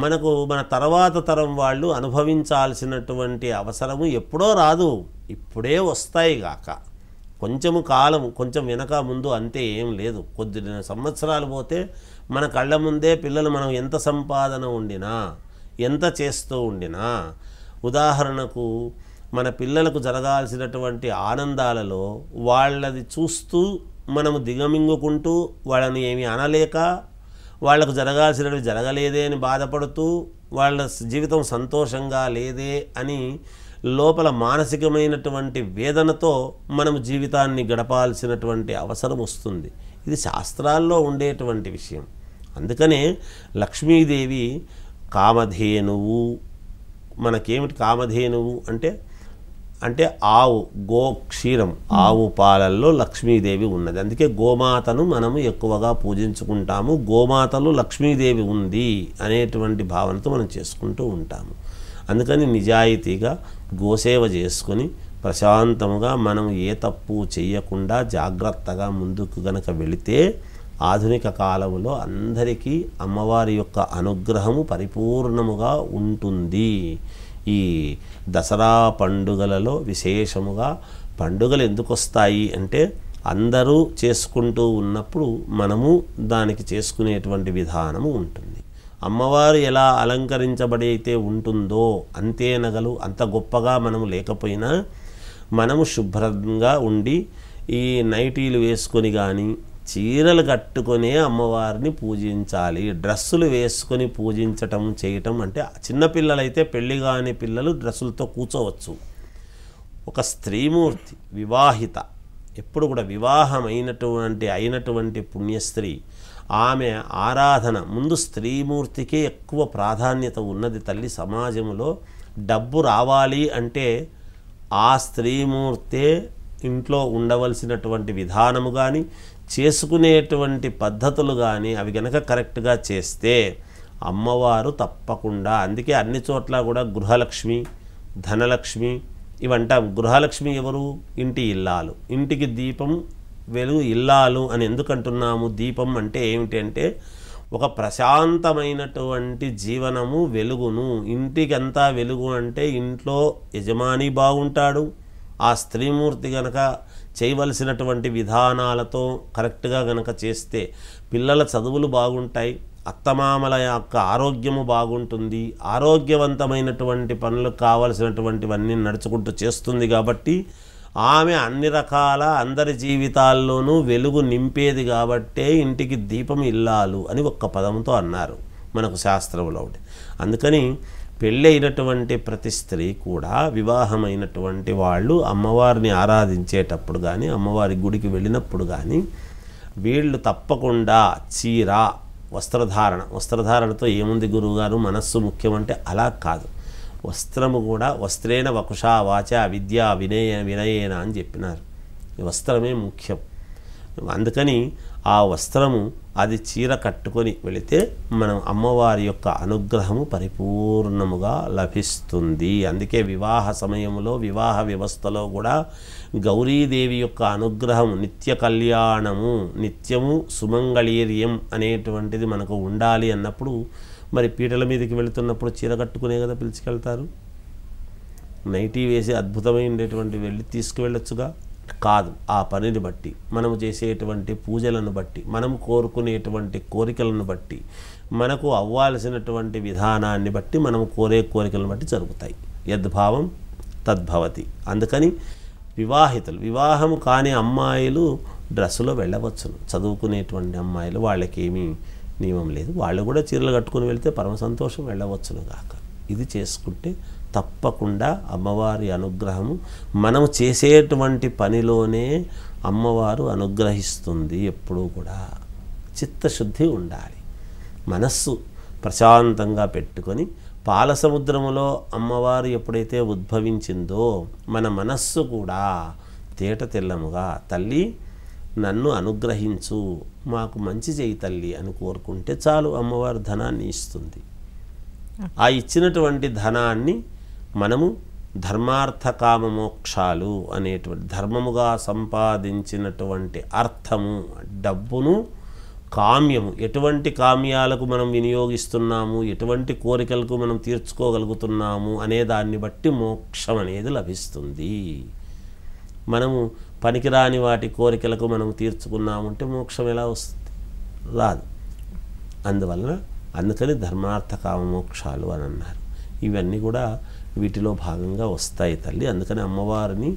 మనకు మన తర్వాత తరం వాళ్ళు అనుభవించాల్సినటువంటి అవసరము ఎప్పుడో రాదు, ఇప్పుడే వస్తాయి గాక. కొంచెము కాలం కొంచెం వెనక ముందు అంతే ఏం లేదు. కొద్ది సంవత్సరాలు పోతే మన కళ్ళ ముందే పిల్లలు మనం ఎంత సంపాదన ఉండినా ఎంత చేస్తూ ఉండినా, ఉదాహరణకు మన పిల్లలకు జరగాల్సినటువంటి ఆనందాలలో వాళ్ళది చూస్తూ మనము దిగమింగుకుంటూ వాళ్ళని ఏమీ అనలేక, వాళ్లకు జరగాల్సినవి జరగలేదే అని బాధపడుతూ, వాళ్ళ జీవితం సంతోషంగా లేదే అని లోపల మానసికమైనటువంటి వేదనతో మనం జీవితాన్ని గడపాల్సినటువంటి అవసరం వస్తుంది. ఇది శాస్త్రాల్లో ఉండేటువంటి విషయం. అందుకనే లక్ష్మీదేవి కామధేనువు. మనకేమిటి కామధేనువు అంటే ఆవు, క్షీరం, ఆవు పాలల్లో లక్ష్మీదేవి ఉన్నది. అందుకే గోమాతను మనము ఎక్కువగా పూజించుకుంటాము. గోమాతలు లక్ష్మీదేవి ఉంది అనేటువంటి భావనతో మనం చేసుకుంటూ ఉంటాము. అందుకని నిజాయితీగా గోసేవ చేసుకొని ప్రశాంతముగా మనం ఏ తప్పు చేయకుండా జాగ్రత్తగా ముందుకు గనక వెళితే ఆధునిక కాలంలో అందరికీ అమ్మవారి యొక్క అనుగ్రహము పరిపూర్ణముగా ఉంటుంది. ఈ దసరా పండుగలలో విశేషముగా పండుగలు ఎందుకు వస్తాయి అంటే అందరూ చేసుకుంటూ ఉన్నప్పుడు మనము దానికి చేసుకునేటువంటి విధానము ఉంటుంది. అమ్మవారు ఎలా అలంకరించబడి అయితే ఉంటుందో అంతే నగలు అంత గొప్పగా మనము లేకపోయినా మనము శుభ్రంగా ఉండి ఈ నైటీలు వేసుకొని కానీ చీరలు కట్టుకొనే అమ్మవారిని పూజించాలి. డ్రెస్సులు వేసుకొని పూజించటం చేయటం అంటే చిన్నపిల్లలైతే పెళ్లి కాని పిల్లలు డ్రెస్సులతో కూర్చోవచ్చు. ఒక స్త్రీమూర్తి వివాహిత ఎప్పుడు కూడా అయినటువంటి పుణ్యస్త్రీ ఆమె ఆరాధన ముందు స్త్రీమూర్తికే ఎక్కువ ప్రాధాన్యత ఉన్నది తల్లి. సమాజంలో డబ్బు రావాలి అంటే ఆ స్త్రీమూర్తే ఇంట్లో ఉండవలసినటువంటి విధానము కానీ చేసుకునేటువంటి పద్ధతులు కానీ అవి గనక కరెక్ట్గా చేస్తే అమ్మవారు తప్పకుండా, అందుకే అన్ని చోట్ల కూడా గృహలక్ష్మి, ధనలక్ష్మి ఇవంటాం. గృహలక్ష్మి ఎవరు? ఇంటి ఇల్లాలు. ఇంటికి దీపం వెలుగు ఇల్లాలు అని ఎందుకంటున్నాము? దీపం అంటే ఏమిటి అంటే ఒక ప్రశాంతమైనటువంటి జీవనము వెలుగును. ఇంటికంతా వెలుగు అంటే ఇంట్లో యజమాని బాగుంటాడు, ఆ స్త్రీమూర్తి గనక చేయవలసినటువంటి విధానాలతో కరెక్ట్గా గనక చేస్తే పిల్లల చదువులు బాగుంటాయి, అత్తమామల యొక్క ఆరోగ్యము బాగుంటుంది, ఆరోగ్యవంతమైనటువంటి పనులకు కావలసినటువంటివన్నీ నడుచుకుంటూ చేస్తుంది. కాబట్టి ఆమె అన్ని రకాల అందరి జీవితాల్లోనూ వెలుగు నింపేది కాబట్టే ఇంటికి దీపం ఇల్లాలు అని ఒక్క పదంతో అన్నారు మనకు శాస్త్రంలో. అందుకని పెళ్ళి అయినటువంటి ప్రతి స్త్రీ కూడా వివాహమైనటువంటి వాళ్ళు అమ్మవారిని ఆరాధించేటప్పుడు కానీ అమ్మవారి గుడికి వెళ్ళినప్పుడు కానీ వీళ్ళు తప్పకుండా చీర వస్త్రధారణతో ఏముంది గురువుగారు మనస్సు ముఖ్యమంటే అలా కాదు. వస్త్రము కూడా వస్త్రేణ వకుషా వాచ విద్య వినయేన అని చెప్పినారు. ఈ వస్త్రమే ముఖ్యం. అందుకని ఆ వస్త్రము అది చీర కట్టుకొని వెళితే మనం అమ్మవారి యొక్క అనుగ్రహము పరిపూర్ణముగా లభిస్తుంది. అందుకే వివాహ సమయంలో వివాహ వ్యవస్థలో కూడా గౌరీదేవి యొక్క అనుగ్రహం నిత్య కళ్యాణము నిత్యము సుమంగళీర్యం అనేటువంటిది మనకు ఉండాలి అన్నప్పుడు మరి పీటల మీదకి వెళుతున్నప్పుడు చీర కట్టుకునే కదా పిలుచుకెళ్తారు. నైటీ వేసి అద్భుతమైనటువంటి వెళ్ళి తీసుకువెళ్ళొచ్చుగా కాదు. ఆ పనిని బట్టి మనము చేసేటువంటి పూజలను బట్టి మనము కోరుకునేటువంటి కోరికలను బట్టి మనకు అవ్వాల్సినటువంటి విధానాన్ని బట్టి మనము కోరే కోరికలను బట్టి జరుగుతాయి. యద్భావం తద్భవతి. అందుకని వివాహము కాని అమ్మాయిలు డ్రెస్సులో వెళ్ళవచ్చును. చదువుకునేటువంటి అమ్మాయిలు వాళ్ళకేమీ నియమం లేదు, వాళ్ళు కూడా చీరలు కట్టుకుని వెళ్తే పరమ సంతోషం, వెళ్ళవచ్చును గాక. ఇది చేసుకుంటే తప్పకుండా అమ్మవారి అనుగ్రహము మనము చేసేటువంటి పనిలోనే అమ్మవారు అనుగ్రహిస్తుంది. ఎప్పుడూ కూడా చిత్తశుద్ధి ఉండాలి, మనస్సు ప్రశాంతంగా పెట్టుకొని పాల సముద్రములో అమ్మవారు ఎప్పుడైతే ఉద్భవించిందో మన మనస్సు కూడా తేట తెల్లముగా తల్లి నన్ను అనుగ్రహించు, మాకు మంచి చేయి తల్లి అని కోరుకుంటే చాలు, అమ్మవారు ధనాన్ని ఇస్తుంది. ఆ ఇచ్చినటువంటి ధనాన్ని మనము ధర్మార్థ కామ మోక్షాలు అనేటువంటి ధర్మముగా సంపాదించినటువంటి అర్థము డబ్బును కామ్యము ఎటువంటి కామ్యాలకు మనం వినియోగిస్తున్నాము, ఎటువంటి కోరికలకు మనం తీర్చుకోగలుగుతున్నాము అనే దాన్ని బట్టి మోక్షం అనేది లభిస్తుంది. మనము పనికిరాని వాటి కోరికలకు మనం తీర్చుకున్నామంటే మోక్షం ఎలా వస్తుంది? రాదు. అందుకని ధర్మార్థ కామ మోక్షాలు అని అన్నారు. ఇవన్నీ కూడా వీటిలో భాగంగా వస్తాయి తల్లి. అందుకని అమ్మవారిని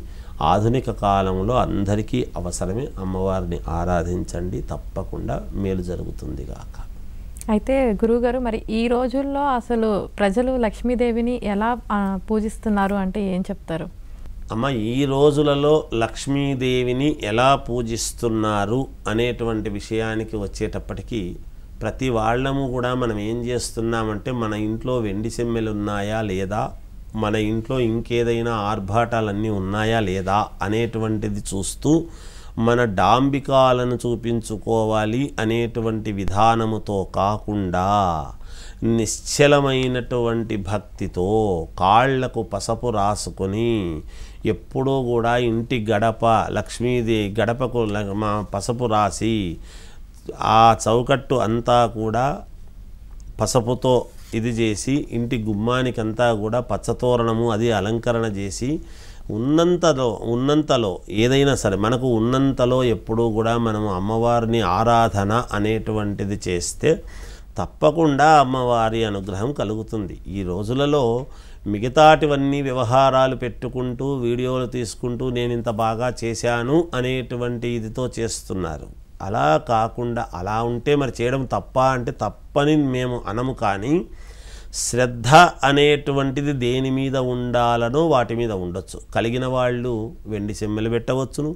ఆధునిక కాలంలో అందరికీ అవసరమే. అమ్మవారిని ఆరాధించండి, తప్పకుండా మేలు జరుగుతుంది గాక. అయితే గురువుగారు, మరి ఈ రోజుల్లో అసలు ప్రజలు లక్ష్మీదేవిని ఎలా పూజిస్తున్నారు అంటే ఏం చెప్తారు? అమ్మ, ఈ రోజులలో లక్ష్మీదేవిని ఎలా పూజిస్తున్నారు అనేటువంటి విషయానికి వచ్చేటప్పటికీ ప్రతి వాళ్ళము కూడా మనం ఏం చేస్తున్నామంటే మన ఇంట్లో వెండి సెమ్మెలు ఉన్నాయా లేదా, మన ఇంట్లో ఇంకేదైనా ఆర్భాటాలన్నీ ఉన్నాయా లేదా అనేటువంటిది చూస్తూ మన డాంబికాలను చూపించుకోవాలి అనేటువంటి విధానముతో కాకుండా నిశ్చలమైనటువంటి భక్తితో కాళ్లకు పసుపు రాసుకొని ఎప్పుడూ కూడా ఇంటి గడప లక్ష్మీదేవి గడపకు పసుపు రాసి ఆ చౌకట్టు అంతా కూడా పసుపుతో ఇది చేసి ఇంటి గుమ్మానికంతా కూడా పచ్చతోరణము అది అలంకరణ చేసి ఉన్నంతలో ఏదైనా సరే మనకు ఉన్నంతలో ఎప్పుడూ కూడా మనము అమ్మవారిని ఆరాధన అనేటువంటిది చేస్తే తప్పకుండా అమ్మవారి అనుగ్రహం కలుగుతుంది. ఈ రోజులలో మిగతాటివన్నీ వ్యవహారాలు పెట్టుకుంటూ వీడియోలు తీసుకుంటూ నేను ఇంత బాగా చేశాను అనేటువంటి ఇదితో చేస్తున్నారు. అలా కాకుండా అలా ఉంటే మరి చేయడం తప్ప అంటే తప్పని మేము అనము, కానీ శ్రద్ధ అనేటువంటిది దేని మీద ఉండాలనో వాటి మీద ఉండొచ్చు. కలిగిన వాళ్ళు వెండి సెమ్మెలు పెట్టవచ్చును,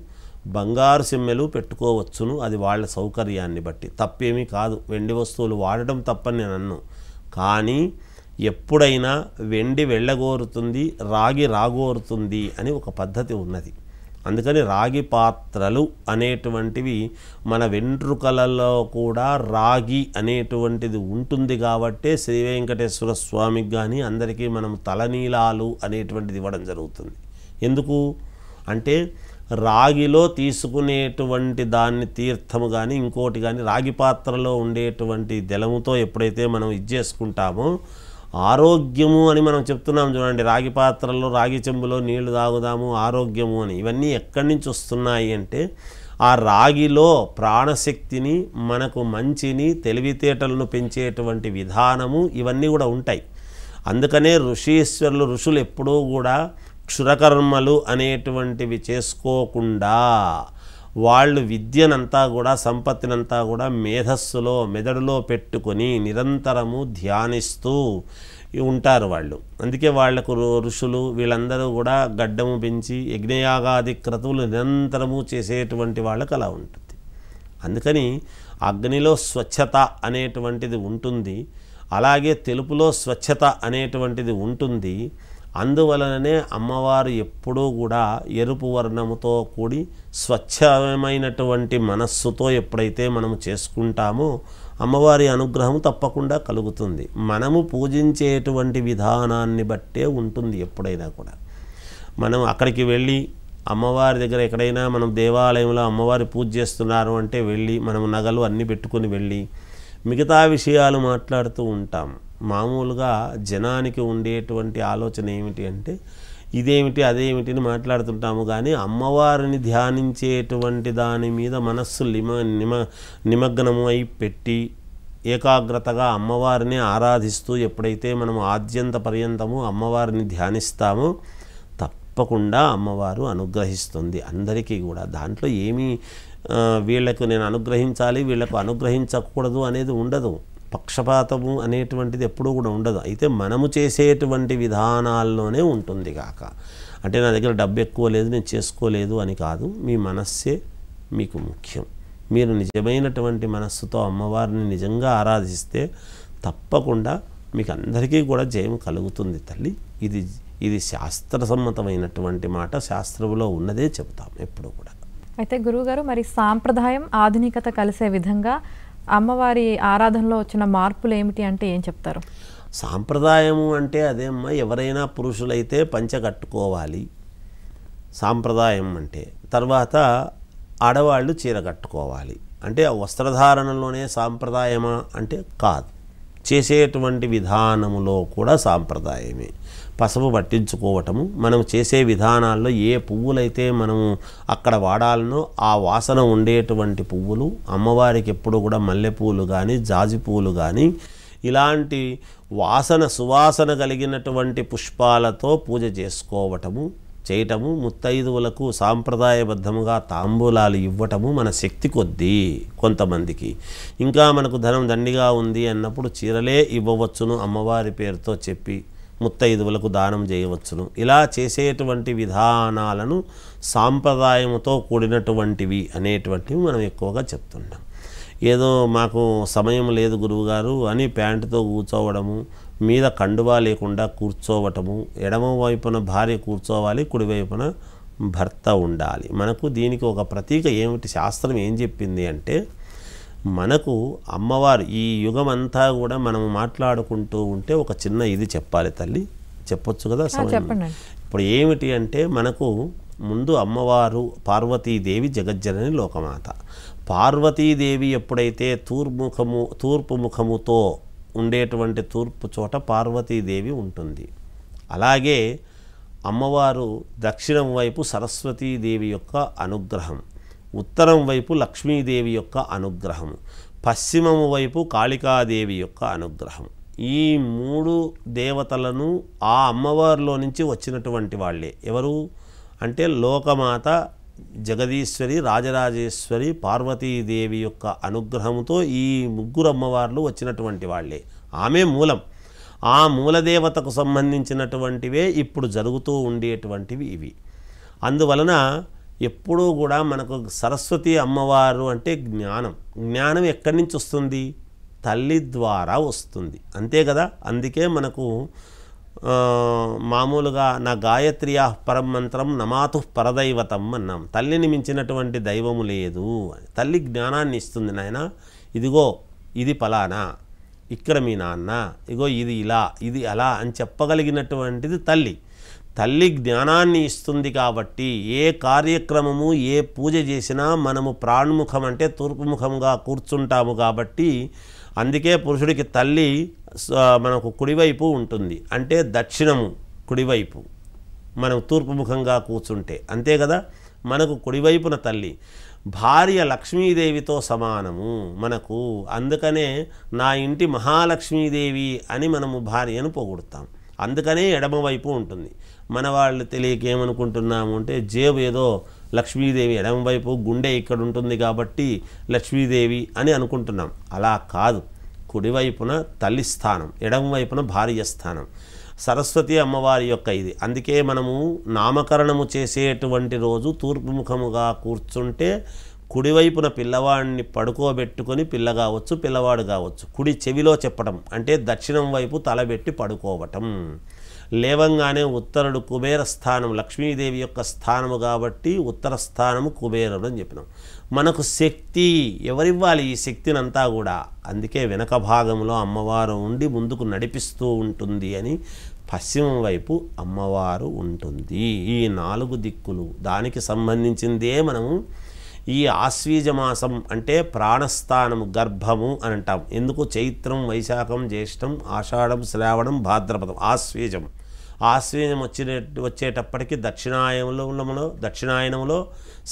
బంగారు సెమ్మెలు పెట్టుకోవచ్చును, అది వాళ్ళ సౌకర్యాన్ని బట్టి, తప్పేమీ కాదు. వెండి వస్తువులు వాడటం తప్పని నేను అన్ను, కానీ ఎప్పుడైనా వెండి వెళ్ళగోరుతుంది, రాగి రాగోరుతుంది అని ఒక పద్ధతి ఉన్నది. అందుకని రాగి పాత్రలు అనేటువంటివి మన వెంట్రుకలలో కూడా రాగి అనేటువంటిది ఉంటుంది కాబట్టి శ్రీ వెంకటేశ్వర స్వామికి కానీ అందరికీ మనం తలనీలాలు అనేటువంటిది ఇవ్వడం జరుగుతుంది. ఎందుకు అంటే రాగిలో తీసుకునేటువంటి దాన్ని తీర్థము కానీ ఇంకోటి కానీ రాగి పాత్రలో ఉండేటువంటి జలముతో ఎప్పుడైతే మనం ఇది చేసుకుంటామో ఆరోగ్యము అని మనం చెప్తున్నాం చూడండి. రాగి పాత్రలో రాగి చెంబులో నీళ్లు తాగుదాము ఆరోగ్యము అని. ఇవన్నీ ఎక్కడి నుంచి వస్తున్నాయి అంటే ఆ రాగిలో ప్రాణశక్తిని, మనకు మంచిని, తెలివితేటలను పెంచేటువంటి విధానము ఇవన్నీ కూడా ఉంటాయి. అందుకనే ఋషులు ఎప్పుడూ కూడా క్షురకర్మలు అనేటువంటివి చేసుకోకుండా వాళ్ళు విద్యనంతా కూడా సంపత్తినంతా కూడా మేధస్సులో మెదడులో పెట్టుకొని నిరంతరము ధ్యానిస్తూ ఉంటారు వాళ్ళు. అందుకే వాళ్లకు ఋషులు వీళ్ళందరూ కూడా గడ్డము పెంచి యజ్ఞయాగాది క్రతువులు నిరంతరము చేసేటువంటి వాళ్ళకు అలా ఉంటుంది. అందుకని అగ్నిలో స్వచ్ఛత అనేటువంటిది ఉంటుంది, అలాగే తెలుపులో స్వచ్ఛత అనేటువంటిది ఉంటుంది. అందువలననే అమ్మవారు ఎప్పుడూ కూడా ఎరుపు వర్ణముతో కూడి స్వచ్ఛమైనటువంటి మనస్సుతో ఎప్పుడైతే మనము చేసుకుంటామో అమ్మవారి అనుగ్రహం తప్పకుండా కలుగుతుంది. మనము పూజించేటువంటి విధానాన్ని బట్టే ఉంటుంది. ఎప్పుడైనా కూడా మనం అక్కడికి వెళ్ళి అమ్మవారి దగ్గర ఎక్కడైనా మనం దేవాలయంలో అమ్మవారి పూజ చేస్తున్నారు అంటే వెళ్ళి మనం నగలు అన్నీ పెట్టుకొని వెళ్ళి మిగతా విషయాలు మాట్లాడుతూ ఉంటాం. మామూలుగా జనానికి ఉండేటువంటి ఆలోచన ఏమిటి అంటే ఇదేమిటి అదేమిటిని మాట్లాడుతుంటాము, కానీ అమ్మవారిని ధ్యానించేటువంటి దాని మీద మనస్సు నిమగ్నము అయి పెట్టి ఏకాగ్రతగా అమ్మవారిని ఆరాధిస్తూ ఎప్పుడైతే మనం ఆద్యంత పర్యంతము అమ్మవారిని ధ్యానిస్తామో తప్పకుండా అమ్మవారు అనుగ్రహిస్తుంది అందరికీ కూడా. దాంట్లో ఏమీ వీళ్లకు నేను అనుగ్రహించాలి వీళ్లకు అనుగ్రహించకూడదు అనేది ఉండదు. పక్షపాతము అనేటువంటిది ఎప్పుడూ కూడా ఉండదు. అయితే మనము చేసేటువంటి విధానాల్లోనే ఉంటుంది కాక. అంటే నా దగ్గర డబ్బు ఎక్కువ లేదు నేను చేసుకోలేదు అని కాదు, మీ మనస్సే మీకు ముఖ్యం. మీరు నిజమైనటువంటి మనస్సుతో అమ్మవారిని నిజంగా ఆరాధిస్తే తప్పకుండా మీకు అందరికీ కూడా జయం కలుగుతుంది తల్లి. ఇది శాస్త్రసమ్మతమైనటువంటి మాట, శాస్త్రంలో ఉన్నదే చెబుతాం ఎప్పుడు కూడా. అయితే గురువుగారు, మరి సాంప్రదాయం ఆధునికత కలిసే విధంగా అమ్మవారి ఆరాధనలో వచ్చిన మార్పులు ఏమిటి అంటే ఏం చెప్తారు? సాంప్రదాయము అంటే అదేమ్మా, ఎవరైనా పురుషులైతే పంచె కట్టుకోవాలి సాంప్రదాయం అంటే. తర్వాత ఆడవాళ్ళు చీర కట్టుకోవాలి అంటే వస్త్రధారణలోనే సాంప్రదాయమా అంటే కాదు, చేసేటువంటి విధానములో కూడా సాంప్రదాయమే. పసుపు పట్టించుకోవటము, మనం చేసే విధానాల్లో ఏ పువ్వులైతే మనము అక్కడ వాడాలనో ఆ వాసన ఉండేటువంటి పువ్వులు, అమ్మవారికి ఎప్పుడు కూడా మల్లెపూలు కానీ జాజి పూలు కానీ ఇలాంటి సువాసన కలిగినటువంటి పుష్పాలతో పూజ చేయటము, ముత్తైదువులకు సాంప్రదాయబద్ధముగా తాంబూలాలు ఇవ్వటము మన శక్తి కొద్దీ. కొంతమందికి ఇంకా మనకు ధనం దండిగా ఉంది అన్నప్పుడు చీరలే ఇవ్వవచ్చును, అమ్మవారి పేరుతో చెప్పి ముత్తైదువులకు దానం చేయవచ్చును. ఇలా చేసేటువంటి విధానాలను సాంప్రదాయముతో కూడినటువంటివి అనేటువంటివి మనం ఎక్కువగా చెప్తుంటాం. ఏదో మాకు సమయం లేదు గురువుగారు అని ప్యాంటుతో కూర్చోవడము, మీద కండువా లేకుండా కూర్చోవటము, ఎడమ వైపున భార్య కూర్చోవాలి, కుడివైపున భర్త ఉండాలి. మనకు దీనికి ఒక ప్రతీక ఏమిటి, శాస్త్రం ఏం చెప్పింది అంటే మనకు అమ్మవారు ఈ యుగం అంతా కూడా మనం మాట్లాడుకుంటూ ఉంటే ఒక చిన్న ఇది చెప్పాలి తల్లి, చెప్పొచ్చు కదా సమయం. ఇప్పుడు ఏమిటి అంటే మనకు ముందు అమ్మవారు పార్వతీదేవి జగజ్జనని లోకమాత. పార్వతీదేవి ఎప్పుడైతే తూర్పు ముఖముతో ఉండేటువంటి తూర్పు చోట పార్వతీదేవి ఉంటుంది. అలాగే అమ్మవారు దక్షిణం వైపు సరస్వతీదేవి యొక్క అనుగ్రహం, ఉత్తరం వైపు లక్ష్మీదేవి యొక్క అనుగ్రహం, పశ్చిమము వైపు కాళికాదేవి యొక్క అనుగ్రహం. ఈ 3 దేవతలను ఆ అమ్మవారిలో నుంచి వచ్చినటువంటి వాళ్ళే. ఎవరు అంటే లోకమాత జగదీశ్వరి, రాజరాజేశ్వరి, పార్వతీదేవి యొక్క అనుగ్రహంతో ఈ 3 అమ్మవార్లు వచ్చినటువంటి వాళ్ళే. ఆమె మూలం. ఆ మూలదేవతకు సంబంధించినటువంటివే ఇప్పుడు జరుగుతూ ఉండేటువంటివి ఇవి. అందువలన ఎప్పుడూ కూడా మనకు సరస్వతి అమ్మవారు అంటే జ్ఞానం. జ్ఞానం ఎక్కడి నుంచి వస్తుంది? తల్లి ద్వారా వస్తుంది, అంతే కదా. అందుకే మనకు మామూలుగా నా గాయత్ర్యా పరం మంత్రం నమాతు పరదైవతం అన్నాం. తల్లిని మించినటువంటి దైవము లేదు. తల్లి జ్ఞానాన్ని ఇస్తుంది. నాయన ఇదిగో ఇది ఫలానా, ఇక్కడ మీ నాన్న, ఇగో ఇది ఇలా, ఇది అలా అని చెప్పగలిగినటువంటిది తల్లి. తల్లి జ్ఞానాన్ని ఇస్తుంది కాబట్టి ఏ కార్యక్రమము ఏ పూజ చేసినా మనము ప్రాణముఖం అంటే తూర్పుముఖంగా కూర్చుంటాము కాబట్టి అందుకే పురుషుడికి తల్లి మనకు కుడివైపు ఉంటుంది, అంటే దక్షిణము కుడివైపు మనం తూర్పుముఖంగా కూర్చుంటే, అంతే కదా. మనకు కుడివైపున తల్లి. భార్య లక్ష్మీదేవితో సమానము మనకు. అందుకనే నా ఇంటి మహాలక్ష్మీదేవి అని మనము భార్యను పొగుడుతాం. అందుకనే ఎడమవైపు ఉంటుంది. మన వాళ్ళు తెలియక ఏమనుకుంటున్నాము అంటే జేబు ఏదో లక్ష్మీదేవి ఎడమవైపు, గుండె ఇక్కడ ఉంటుంది కాబట్టి లక్ష్మీదేవి అని అనుకుంటున్నాం. అలా కాదు. కుడివైపున తల్లి స్థానం, ఎడమవైపున భార్య స్థానం. సరస్వతి అమ్మవారి యొక్క ఇది. అందుకే మనము నామకరణము చేసేటువంటి రోజు తూర్పుముఖముగా కూర్చుంటే కుడివైపున పిల్లవాడిని పడుకోబెట్టుకొని పిల్ల కావచ్చు, పిల్లవాడు కావచ్చు. కుడి చెవిలో చెప్పడం అంటే దక్షిణం వైపు తలబెట్టి పడుకోవటం. లేవంగానే ఉత్తరుడు కుబేర స్థానం, లక్ష్మీదేవి యొక్క స్థానము కాబట్టి ఉత్తర స్థానము కుబేరుడు అని చెప్పినాం. మనకు శక్తి ఎవరివ్వాలి ఈ శక్తిని అంతా కూడా? అందుకే వెనక భాగంలో అమ్మవారు ఉండి ముందుకు నడిపిస్తూ ఉంటుంది అని పశ్చిమం వైపు అమ్మవారు ఉంటుంది. ఈ 4 దిక్కులు దానికి సంబంధించిందే మనము ఈ ఆశ్వీజమాసం అంటే ప్రాణస్థానము, గర్భము అని అంటాం. ఎందుకు? చైత్రం, వైశాఖం, జ్యేష్టం, ఆషాఢం, శ్రావణం, భాద్రపదం, ఆశ్వీజం. ఆశ్వీజం వచ్చేటప్పటికి దక్షిణాయనంలో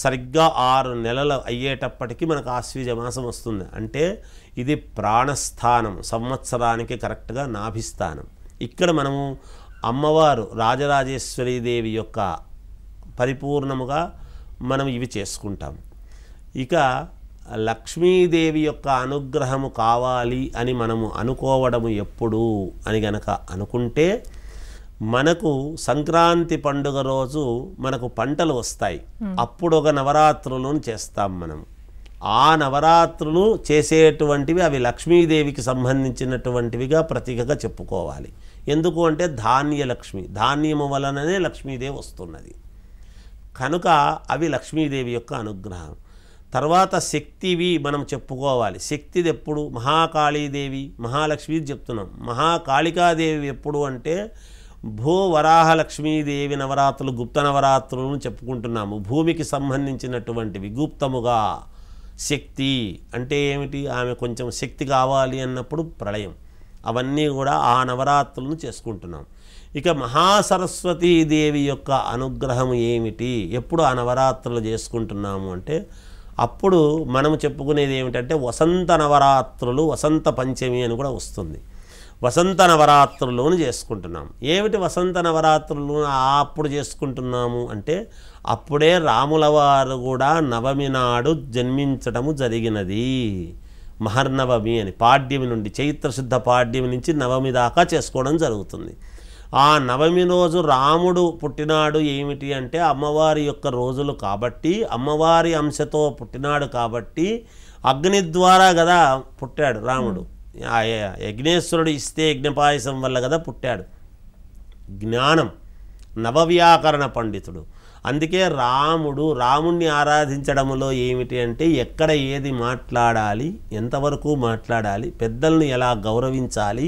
సరిగ్గా 6 నెలలు అయ్యేటప్పటికి మనకు ఆశ్వీజ మాసం వస్తుంది. అంటే ఇది ప్రాణస్థానం, సంవత్సరానికి కరెక్ట్గా నాభిస్థానం. ఇక్కడ మనము అమ్మవారు రాజరాజేశ్వరీదేవి యొక్క పరిపూర్ణముగా మనం ఇవి చేసుకుంటాం. ఇక లక్ష్మీదేవి యొక్క అనుగ్రహము కావాలి అని మనము అనుకోవడము ఎప్పుడు అని గనక అనుకుంటే మనకు సంక్రాంతి పండుగ రోజు మనకు పంటలు వస్తాయి. అప్పుడు ఒక నవరాత్రులను చేస్తాం మనం. ఆ నవరాత్రులు చేసేటువంటివి అవి లక్ష్మీదేవికి సంబంధించినటువంటివిగా ప్రతీకగా చెప్పుకోవాలి. ఎందుకు అంటే ధాన్యలక్ష్మి, ధాన్యము వలననే లక్ష్మీదేవి వస్తున్నది కనుక అవి లక్ష్మీదేవి యొక్క అనుగ్రహం. తర్వాత శక్తివి మనం చెప్పుకోవాలి. శక్తిది ఎప్పుడు? మహాకాళీదేవి, మహాలక్ష్మి చెప్తున్నాం. మహాకాళికాదేవి ఎప్పుడు అంటే భూవరాహలక్ష్మీదేవి నవరాత్రులు, గుప్త నవరాత్రులను చెప్పుకుంటున్నాము. భూమికి సంబంధించినటువంటివి గుప్తముగా. శక్తి అంటే ఏమిటి? ఆమె కొంచెం శక్తి కావాలి అన్నప్పుడు ప్రళయం. అవన్నీ కూడా ఆ నవరాత్రులను చేసుకుంటున్నాం. ఇక మహాసరస్వతీదేవి యొక్క అనుగ్రహం ఏమిటి? ఎప్పుడు ఆ నవరాత్రులు చేసుకుంటున్నాము అంటే అప్పుడు మనం చెప్పుకునేది ఏమిటంటే వసంత నవరాత్రులు, వసంత పంచమి అని కూడా వస్తుంది. వసంత నవరాత్రులను చేసుకుంటున్నాం. ఏమిటి వసంత నవరాత్రులు అప్పుడు చేసుకుంటున్నాము అంటే అప్పుడే రాముల వారు కూడా నవమి నాడు జన్మించడము జరిగినది. మహర్నవమి అని పాడ్యమి నుండి, చైత్రశుద్ధ పాడ్యమి నుంచి నవమి దాకా చేసుకోవడం జరుగుతుంది. ఆ నవమి రోజు రాముడు పుట్టినాడు. ఏమిటి అంటే అమ్మవారి యొక్క రోజులు కాబట్టి, అమ్మవారి అంశతో పుట్టినాడు కాబట్టి అగ్ని ద్వారా కదా పుట్టాడు రాముడు. యజ్ఞేశ్వరుడు ఇస్తే యజ్ఞపాయసం వల్ల కదా పుట్టాడు. జ్ఞానం, నవవ్యాకరణ పండితుడు. అందుకే రాముణ్ణి ఆరాధించడంలో ఏమిటి అంటే ఎక్కడ ఏది మాట్లాడాలి, ఎంతవరకు మాట్లాడాలి, పెద్దల్ని ఎలా గౌరవించాలి,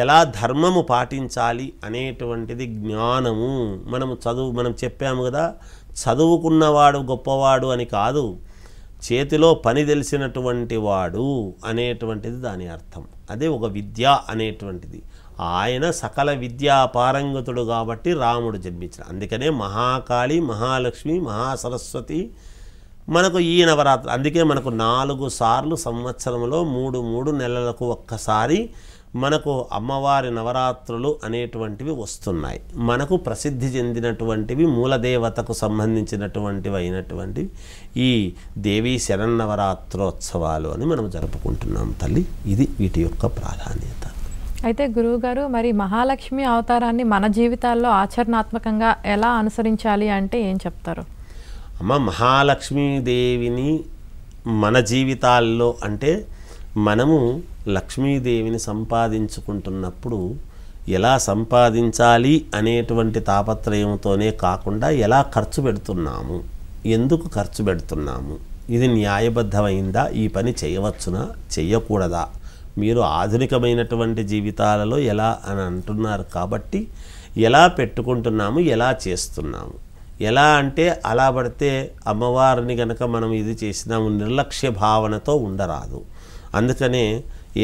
ఎలా ధర్మము పాటించాలి అనేటువంటిది జ్ఞానము. మనం చెప్పాము కదా, చదువుకున్నవాడు గొప్పవాడు అని కాదు, చేతిలో పని తెలిసినటువంటి వాడు అనేటువంటిది దాని అర్థం. అదే ఒక విద్య అనేటువంటిది. ఆయన సకల విద్యా పారంగతుడు కాబట్టి రాముడు జన్మించిన. అందుకనే మహాకాళి, మహాలక్ష్మి, మహాసరస్వతి మనకు ఈ నవరాత్రి. అందుకే మనకు 4 సార్లు సంవత్సరంలో 3 నెలలకు ఒక్కసారి మనకు అమ్మవారి నవరాత్రులు అనేటువంటివి వస్తున్నాయి. మనకు ప్రసిద్ధి చెందినటువంటివి మూలదేవతకు సంబంధించినటువంటివి అయినటువంటి ఈ దేవీ శరన్నవరాత్రోత్సవాలు అని మనం జరుపుకుంటున్నాం తల్లి. ఇది వీటి యొక్క ప్రాధాన్యత. అయితే గురువుగారు, మరి మహాలక్ష్మి అవతారాన్ని మన జీవితాల్లో ఆచరణాత్మకంగా ఎలా అనుసరించాలి అంటే ఏం చెప్తారు? అమ్మ, మహాలక్ష్మీదేవిని మన జీవితాల్లో అంటే మనము లక్ష్మీదేవిని సంపాదించుకుంటున్నప్పుడు ఎలా సంపాదించాలి అనేటువంటి తాపత్రయంతోనే కాకుండా ఎలా ఖర్చు పెడుతున్నాము, ఎందుకు ఖర్చు పెడుతున్నాము, ఇది న్యాయబద్ధమైందా, ఈ పని చేయవచ్చునా, చెయ్యకూడదా, మీరు ఆధునికమైనటువంటి జీవితాలలో ఎలా అని అంటున్నారు కాబట్టి ఎలా పెట్టుకుంటున్నాము, ఎలా చేస్తున్నాము. ఎలా అంటే అలా పడితే అమ్మవారిని గనక మనం ఇది చేసినాము నిర్లక్ష్య భావనతో ఉండరాదు. అందుకనే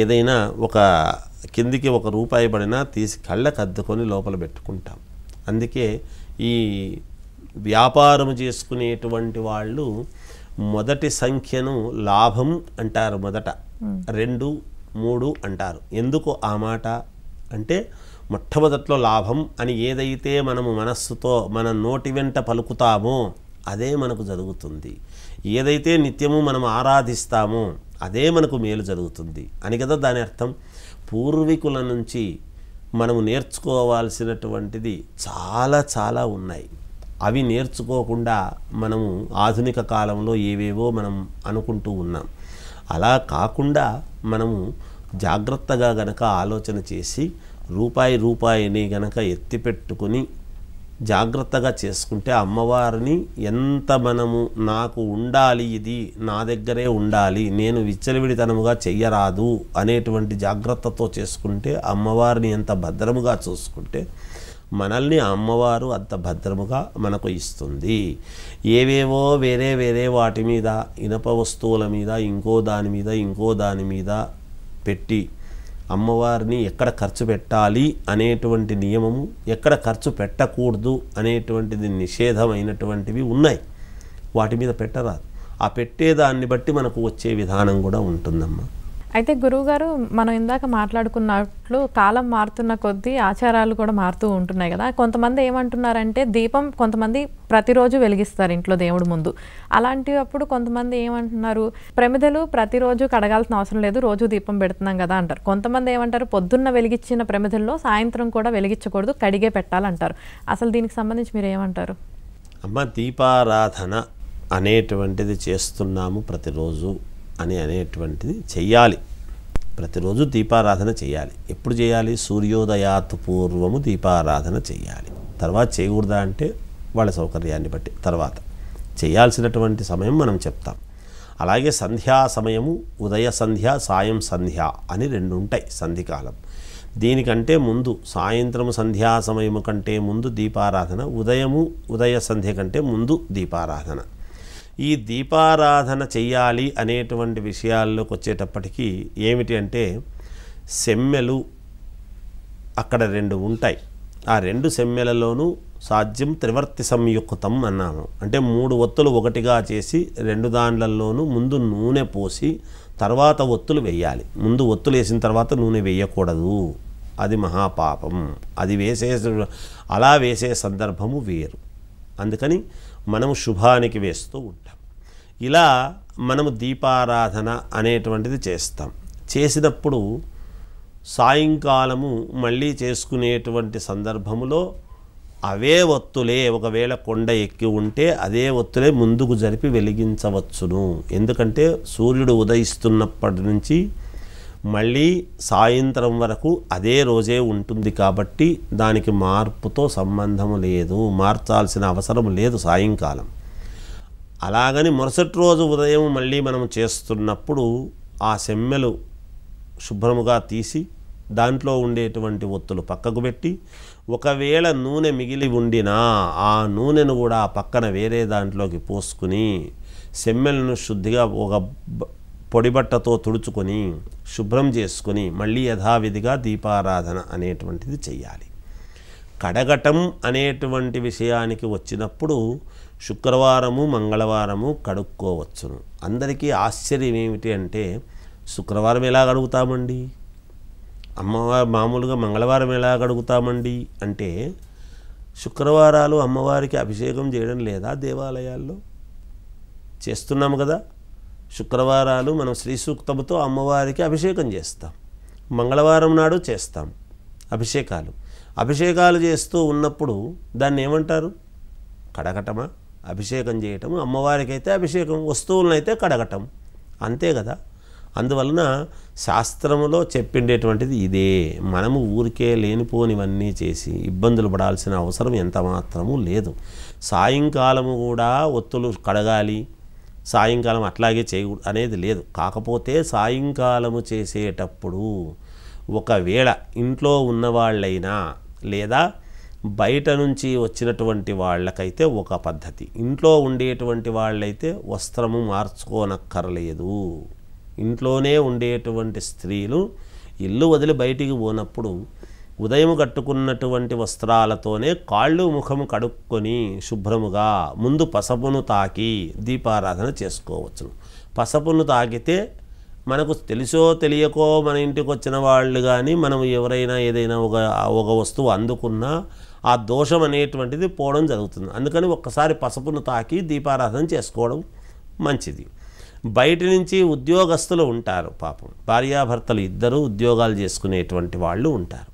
ఏదైనా ఒక కిందికి 1 రూపాయి పడినా తీసి కళ్ళకు అద్దుకొని లోపల పెట్టుకుంటాం. అందుకే ఈ వ్యాపారం చేసుకునేటువంటి వాళ్ళు మొదటి సంఖ్యను లాభం అంటారు, మొదట 2, 3 అంటారు. ఎందుకు ఆ మాట అంటే మొట్టమొదట్లో లాభం అని ఏదైతే మనము మనస్సుతో మన నోటి వెంట పలుకుతామో అదే మనకు జరుగుతుంది. ఏదైతే నిత్యము మనం ఆరాధిస్తామో అదే మనకు మేలు జరుగుతుంది అని కదా దాని అర్థం. పూర్వీకుల నుంచి మనము నేర్చుకోవాల్సినటువంటిది చాలా చాలా ఉన్నాయి. అవి నేర్చుకోకుండా మనము ఆధునిక కాలంలో ఏవేవో మనం అనుకుంటూ ఉన్నాం. అలా కాకుండా మనము జాగ్రత్తగా గనక ఆలోచన చేసి రూపాయిని గనక ఎత్తిపెట్టుకుని జాగ్రత్తగా చేసుకుంటే అమ్మవారిని ఎంత మనము నాకు ఉండాలి, ఇది నా దగ్గరే ఉండాలి, నేను విచ్చలవిడితనముగా చెయ్యరాదు అనేటువంటి జాగ్రత్తతో చేసుకుంటే అమ్మవారిని ఎంత భద్రముగా చూసుకుంటే మనల్ని అమ్మవారు అంత భద్రముగా మనకు ఇస్తుంది. ఏవేవో వేరే వాటి మీద, ఇనప వస్తువుల మీద, ఇంకో దాని మీద పెట్టి అమ్మవారిని ఎక్కడ ఖర్చు పెట్టాలి అనేటువంటి నియమము, ఎక్కడ ఖర్చు పెట్టకూడదు అనేటువంటిది నిషేధమైనటువంటివి ఉన్నాయి. వాటి మీద పెట్టరాదు. ఆ పెట్టేదాన్ని బట్టి మనకు వచ్చే విధానం కూడా ఉంటుందమ్మా. అయితే గురువుగారు, మనం ఇందాక మాట్లాడుకున్నట్లు కాలం మారుతున్న కొద్దీ ఆచారాలు కూడా మారుతూ ఉంటున్నాయి కదా. కొంతమంది ఏమంటున్నారంటే దీపం కొంతమంది ప్రతిరోజు వెలిగిస్తారు ఇంట్లో దేవుడి ముందు. అలాంటప్పుడు కొంతమంది ఏమంటున్నారు, ప్రమిదలు ప్రతిరోజు కడగాల్సిన అవసరం లేదు, రోజు దీపం పెడుతున్నాం కదా అంటారు. కొంతమంది ఏమంటారు, పొద్దున్న వెలిగించిన ప్రమిదల్లో సాయంత్రం కూడా వెలిగించకూడదు, కడిగే పెట్టాలంటారు. అసలు దీనికి సంబంధించి మీరు ఏమంటారు? అమ్మ, దీపారాధన అనేటువంటిది చేస్తున్నాము ప్రతిరోజు అని అనేటువంటిది చెయ్యాలి. ప్రతిరోజు దీపారాధన చేయాలి. ఎప్పుడు చేయాలి? సూర్యోదయాత్ పూర్వము దీపారాధన చేయాలి. తర్వాత చేయకూడదా అంటే వాళ్ళ సౌకర్యాన్ని బట్టి తర్వాత చేయాల్సినటువంటి సమయం మనం చెప్తాం. అలాగే సంధ్యా సమయము, ఉదయ సంధ్య, సాయం సంధ్య అని 2 ఉంటాయి సంధికాలం. దీనికంటే ముందు సాయంత్రం సంధ్యా సమయము కంటే ముందు దీపారాధన, ఉదయ సంధ్య కంటే ముందు దీపారాధన. ఈ దీపారాధన చెయ్యాలి అనేటువంటి విషయాల్లోకి వచ్చేటప్పటికీ ఏమిటి అంటే సెమ్మెలు అక్కడ 2 ఉంటాయి. ఆ 2 సెమ్మెలలోనూ సాధ్యం త్రివర్తి సంయుక్తం అన్నాము. అంటే 3 ఒత్తులు ఒకటిగా చేసి 2 దాండ్లలోనూ ముందు నూనె పోసి తర్వాత ఒత్తులు వేయాలి. ముందు ఒత్తులు వేసిన తర్వాత నూనె వేయకూడదు, అది మహాపాపం. అది అలా వేసే సందర్భము వేరు. అందుకని మనము శుభానికి వేస్తూ ఉంటాం. ఇలా మనము దీపారాధన అనేటువంటిది చేస్తాం. చేసినప్పుడు సాయంకాలము మళ్ళీ చేసుకునేటువంటి సందర్భములో అవే ఒత్తులే, ఒకవేళ కొండ ఎక్కి ఉంటే అదే ఒత్తులే ముందుకు జరిపి వెలిగించవచ్చును. ఎందుకంటే సూర్యుడు ఉదయిస్తున్నప్పటి నుంచి మళ్ళీ సాయంత్రం వరకు అదే రోజే ఉంటుంది కాబట్టి దానికి మార్పుతో సంబంధము లేదు, మార్చాల్సిన అవసరం లేదు సాయంకాలం. అలాగని మరుసటి రోజు ఉదయం మళ్ళీ మనం చేస్తున్నప్పుడు ఆ సెమ్మెలు శుభ్రముగా తీసి దాంట్లో ఉండేటువంటి ఒత్తులు పక్కకు పెట్టి, ఒకవేళ నూనె మిగిలి ఉండినా ఆ నూనెను కూడా పక్కన వేరే దాంట్లోకి పోసుకుని సెమ్మెలను శుద్ధిగా ఒక పొడిబట్టతో తుడుచుకొని శుభ్రం చేసుకొని మళ్ళీ యథావిధిగా దీపారాధన అనేటువంటిది చెయ్యాలి. కడగటం అనేటువంటి విషయానికి వచ్చినప్పుడు శుక్రవారము మంగళవారము కడుక్కోవచ్చును. అందరికీ ఆశ్చర్యం ఏమిటి అంటే శుక్రవారం ఎలా కడుగుతామండి, అమ్మవారు మామూలుగా మంగళవారం ఎలా కడుగుతామండి అంటే శుక్రవారాలు అమ్మవారికి అభిషేకం చేయడం లేదా? దేవాలయాల్లో చేస్తున్నాము కదా. శుక్రవారాలు మనం శ్రీ సూక్తముతో అమ్మవారికి అభిషేకం చేస్తాం, మంగళవారం నాడు చేస్తాం అభిషేకాలు చేస్తూ ఉన్నప్పుడు దాన్ని ఏమంటారు? కడగటమా? అభిషేకం చేయటం. అమ్మవారికి అయితే అభిషేకం, వస్తువులనైతే కడగటం, అంతే కదా. అందువలన శాస్త్రములో చెప్పిండేటువంటిది ఇదే. మనము ఊరికే లేనిపోనివన్నీ చేసి ఇబ్బందులు పడాల్సిన అవసరం ఎంత మాత్రము లేదు. సాయంకాలము కూడా ఒత్తులు కడగాలి, సాయంకాలం అట్లాగే చేయకూడదు అనేది లేదు. కాకపోతే సాయంకాలము చేసేటప్పుడు ఒకవేళ ఇంట్లో ఉన్నవాళ్ళైనా లేదా బయట నుంచి వచ్చినటువంటి వాళ్ళకైతే ఒక పద్ధతి, ఇంట్లో ఉండేటువంటి వాళ్ళైతే వస్త్రము మార్చుకోనక్కర్లేదు. ఇంట్లోనే ఉండేటువంటి స్త్రీలు ఇల్లు వదిలి బయటికి పోనప్పుడు ఉదయం కట్టుకున్నటువంటి వస్త్రాలతోనే కాళ్ళు ముఖము కడుక్కొని శుభ్రముగా ముందు పసుపును తాకి దీపారాధన చేసుకోవచ్చును. పసుపును తాకితే మనకు తెలుసో తెలియకో మన ఇంటికి వచ్చిన వాళ్ళు కానీ మనం ఎవరైనా ఏదైనా ఒక వస్తువు అందుకున్నా ఆ దోషం అనేటువంటిది పోవడం జరుగుతుంది. అందుకని ఒక్కసారి పసుపును తాకి దీపారాధన చేసుకోవడం మంచిది. బయట నుంచి ఉద్యోగస్తులు ఉంటారు, పాపం భార్యాభర్తలు ఇద్దరు ఉద్యోగాలు చేసుకునేటువంటి వాళ్ళు ఉంటారు.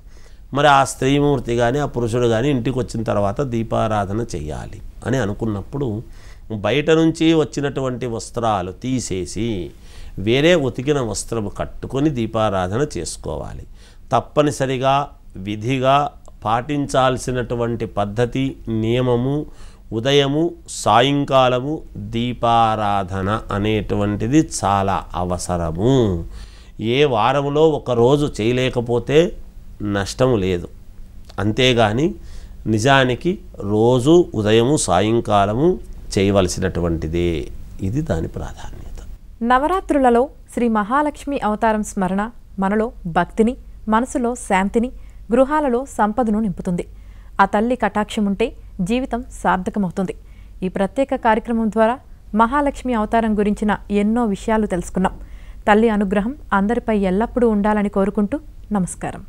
మరి ఆ స్త్రీమూర్తి కానీ ఆ పురుషుడు కానీ ఇంటికి వచ్చిన తర్వాత దీపారాధన చేయాలి అని అనుకున్నప్పుడు బయట నుంచి వచ్చినటువంటి వస్త్రాలు తీసేసి వేరే ఉతికిన వస్త్రము కట్టుకొని దీపారాధన చేసుకోవాలి. తప్పనిసరిగా విధిగా పాటించాల్సినటువంటి పద్ధతి, నియమము ఉదయము సాయంకాలము దీపారాధన అనేటువంటిది చాలా అవసరము. ఏ వారములో ఒకరోజు చేయలేకపోతే నష్టము లేదు, అంతేగాని నిజానికి రోజు ఉదయము సాయంకాలము చేయవలసినటువంటిదే. ఇది దాని ప్రాధాన్యత. నవరాత్రులలో శ్రీ మహాలక్ష్మి అవతారం స్మరణ మనలో భక్తిని, మనసులో శాంతిని, గృహాలలో సంపదను నింపుతుంది. ఆ తల్లి కటాక్షం ఉంటే జీవితం సార్థకమవుతుంది. ఈ ప్రత్యేక కార్యక్రమం ద్వారా మహాలక్ష్మి అవతారం గురించిన ఎన్నో విషయాలు తెలుసుకున్నాం. తల్లి అనుగ్రహం అందరిపై ఎల్లప్పుడూ ఉండాలని కోరుకుంటూ నమస్కారం.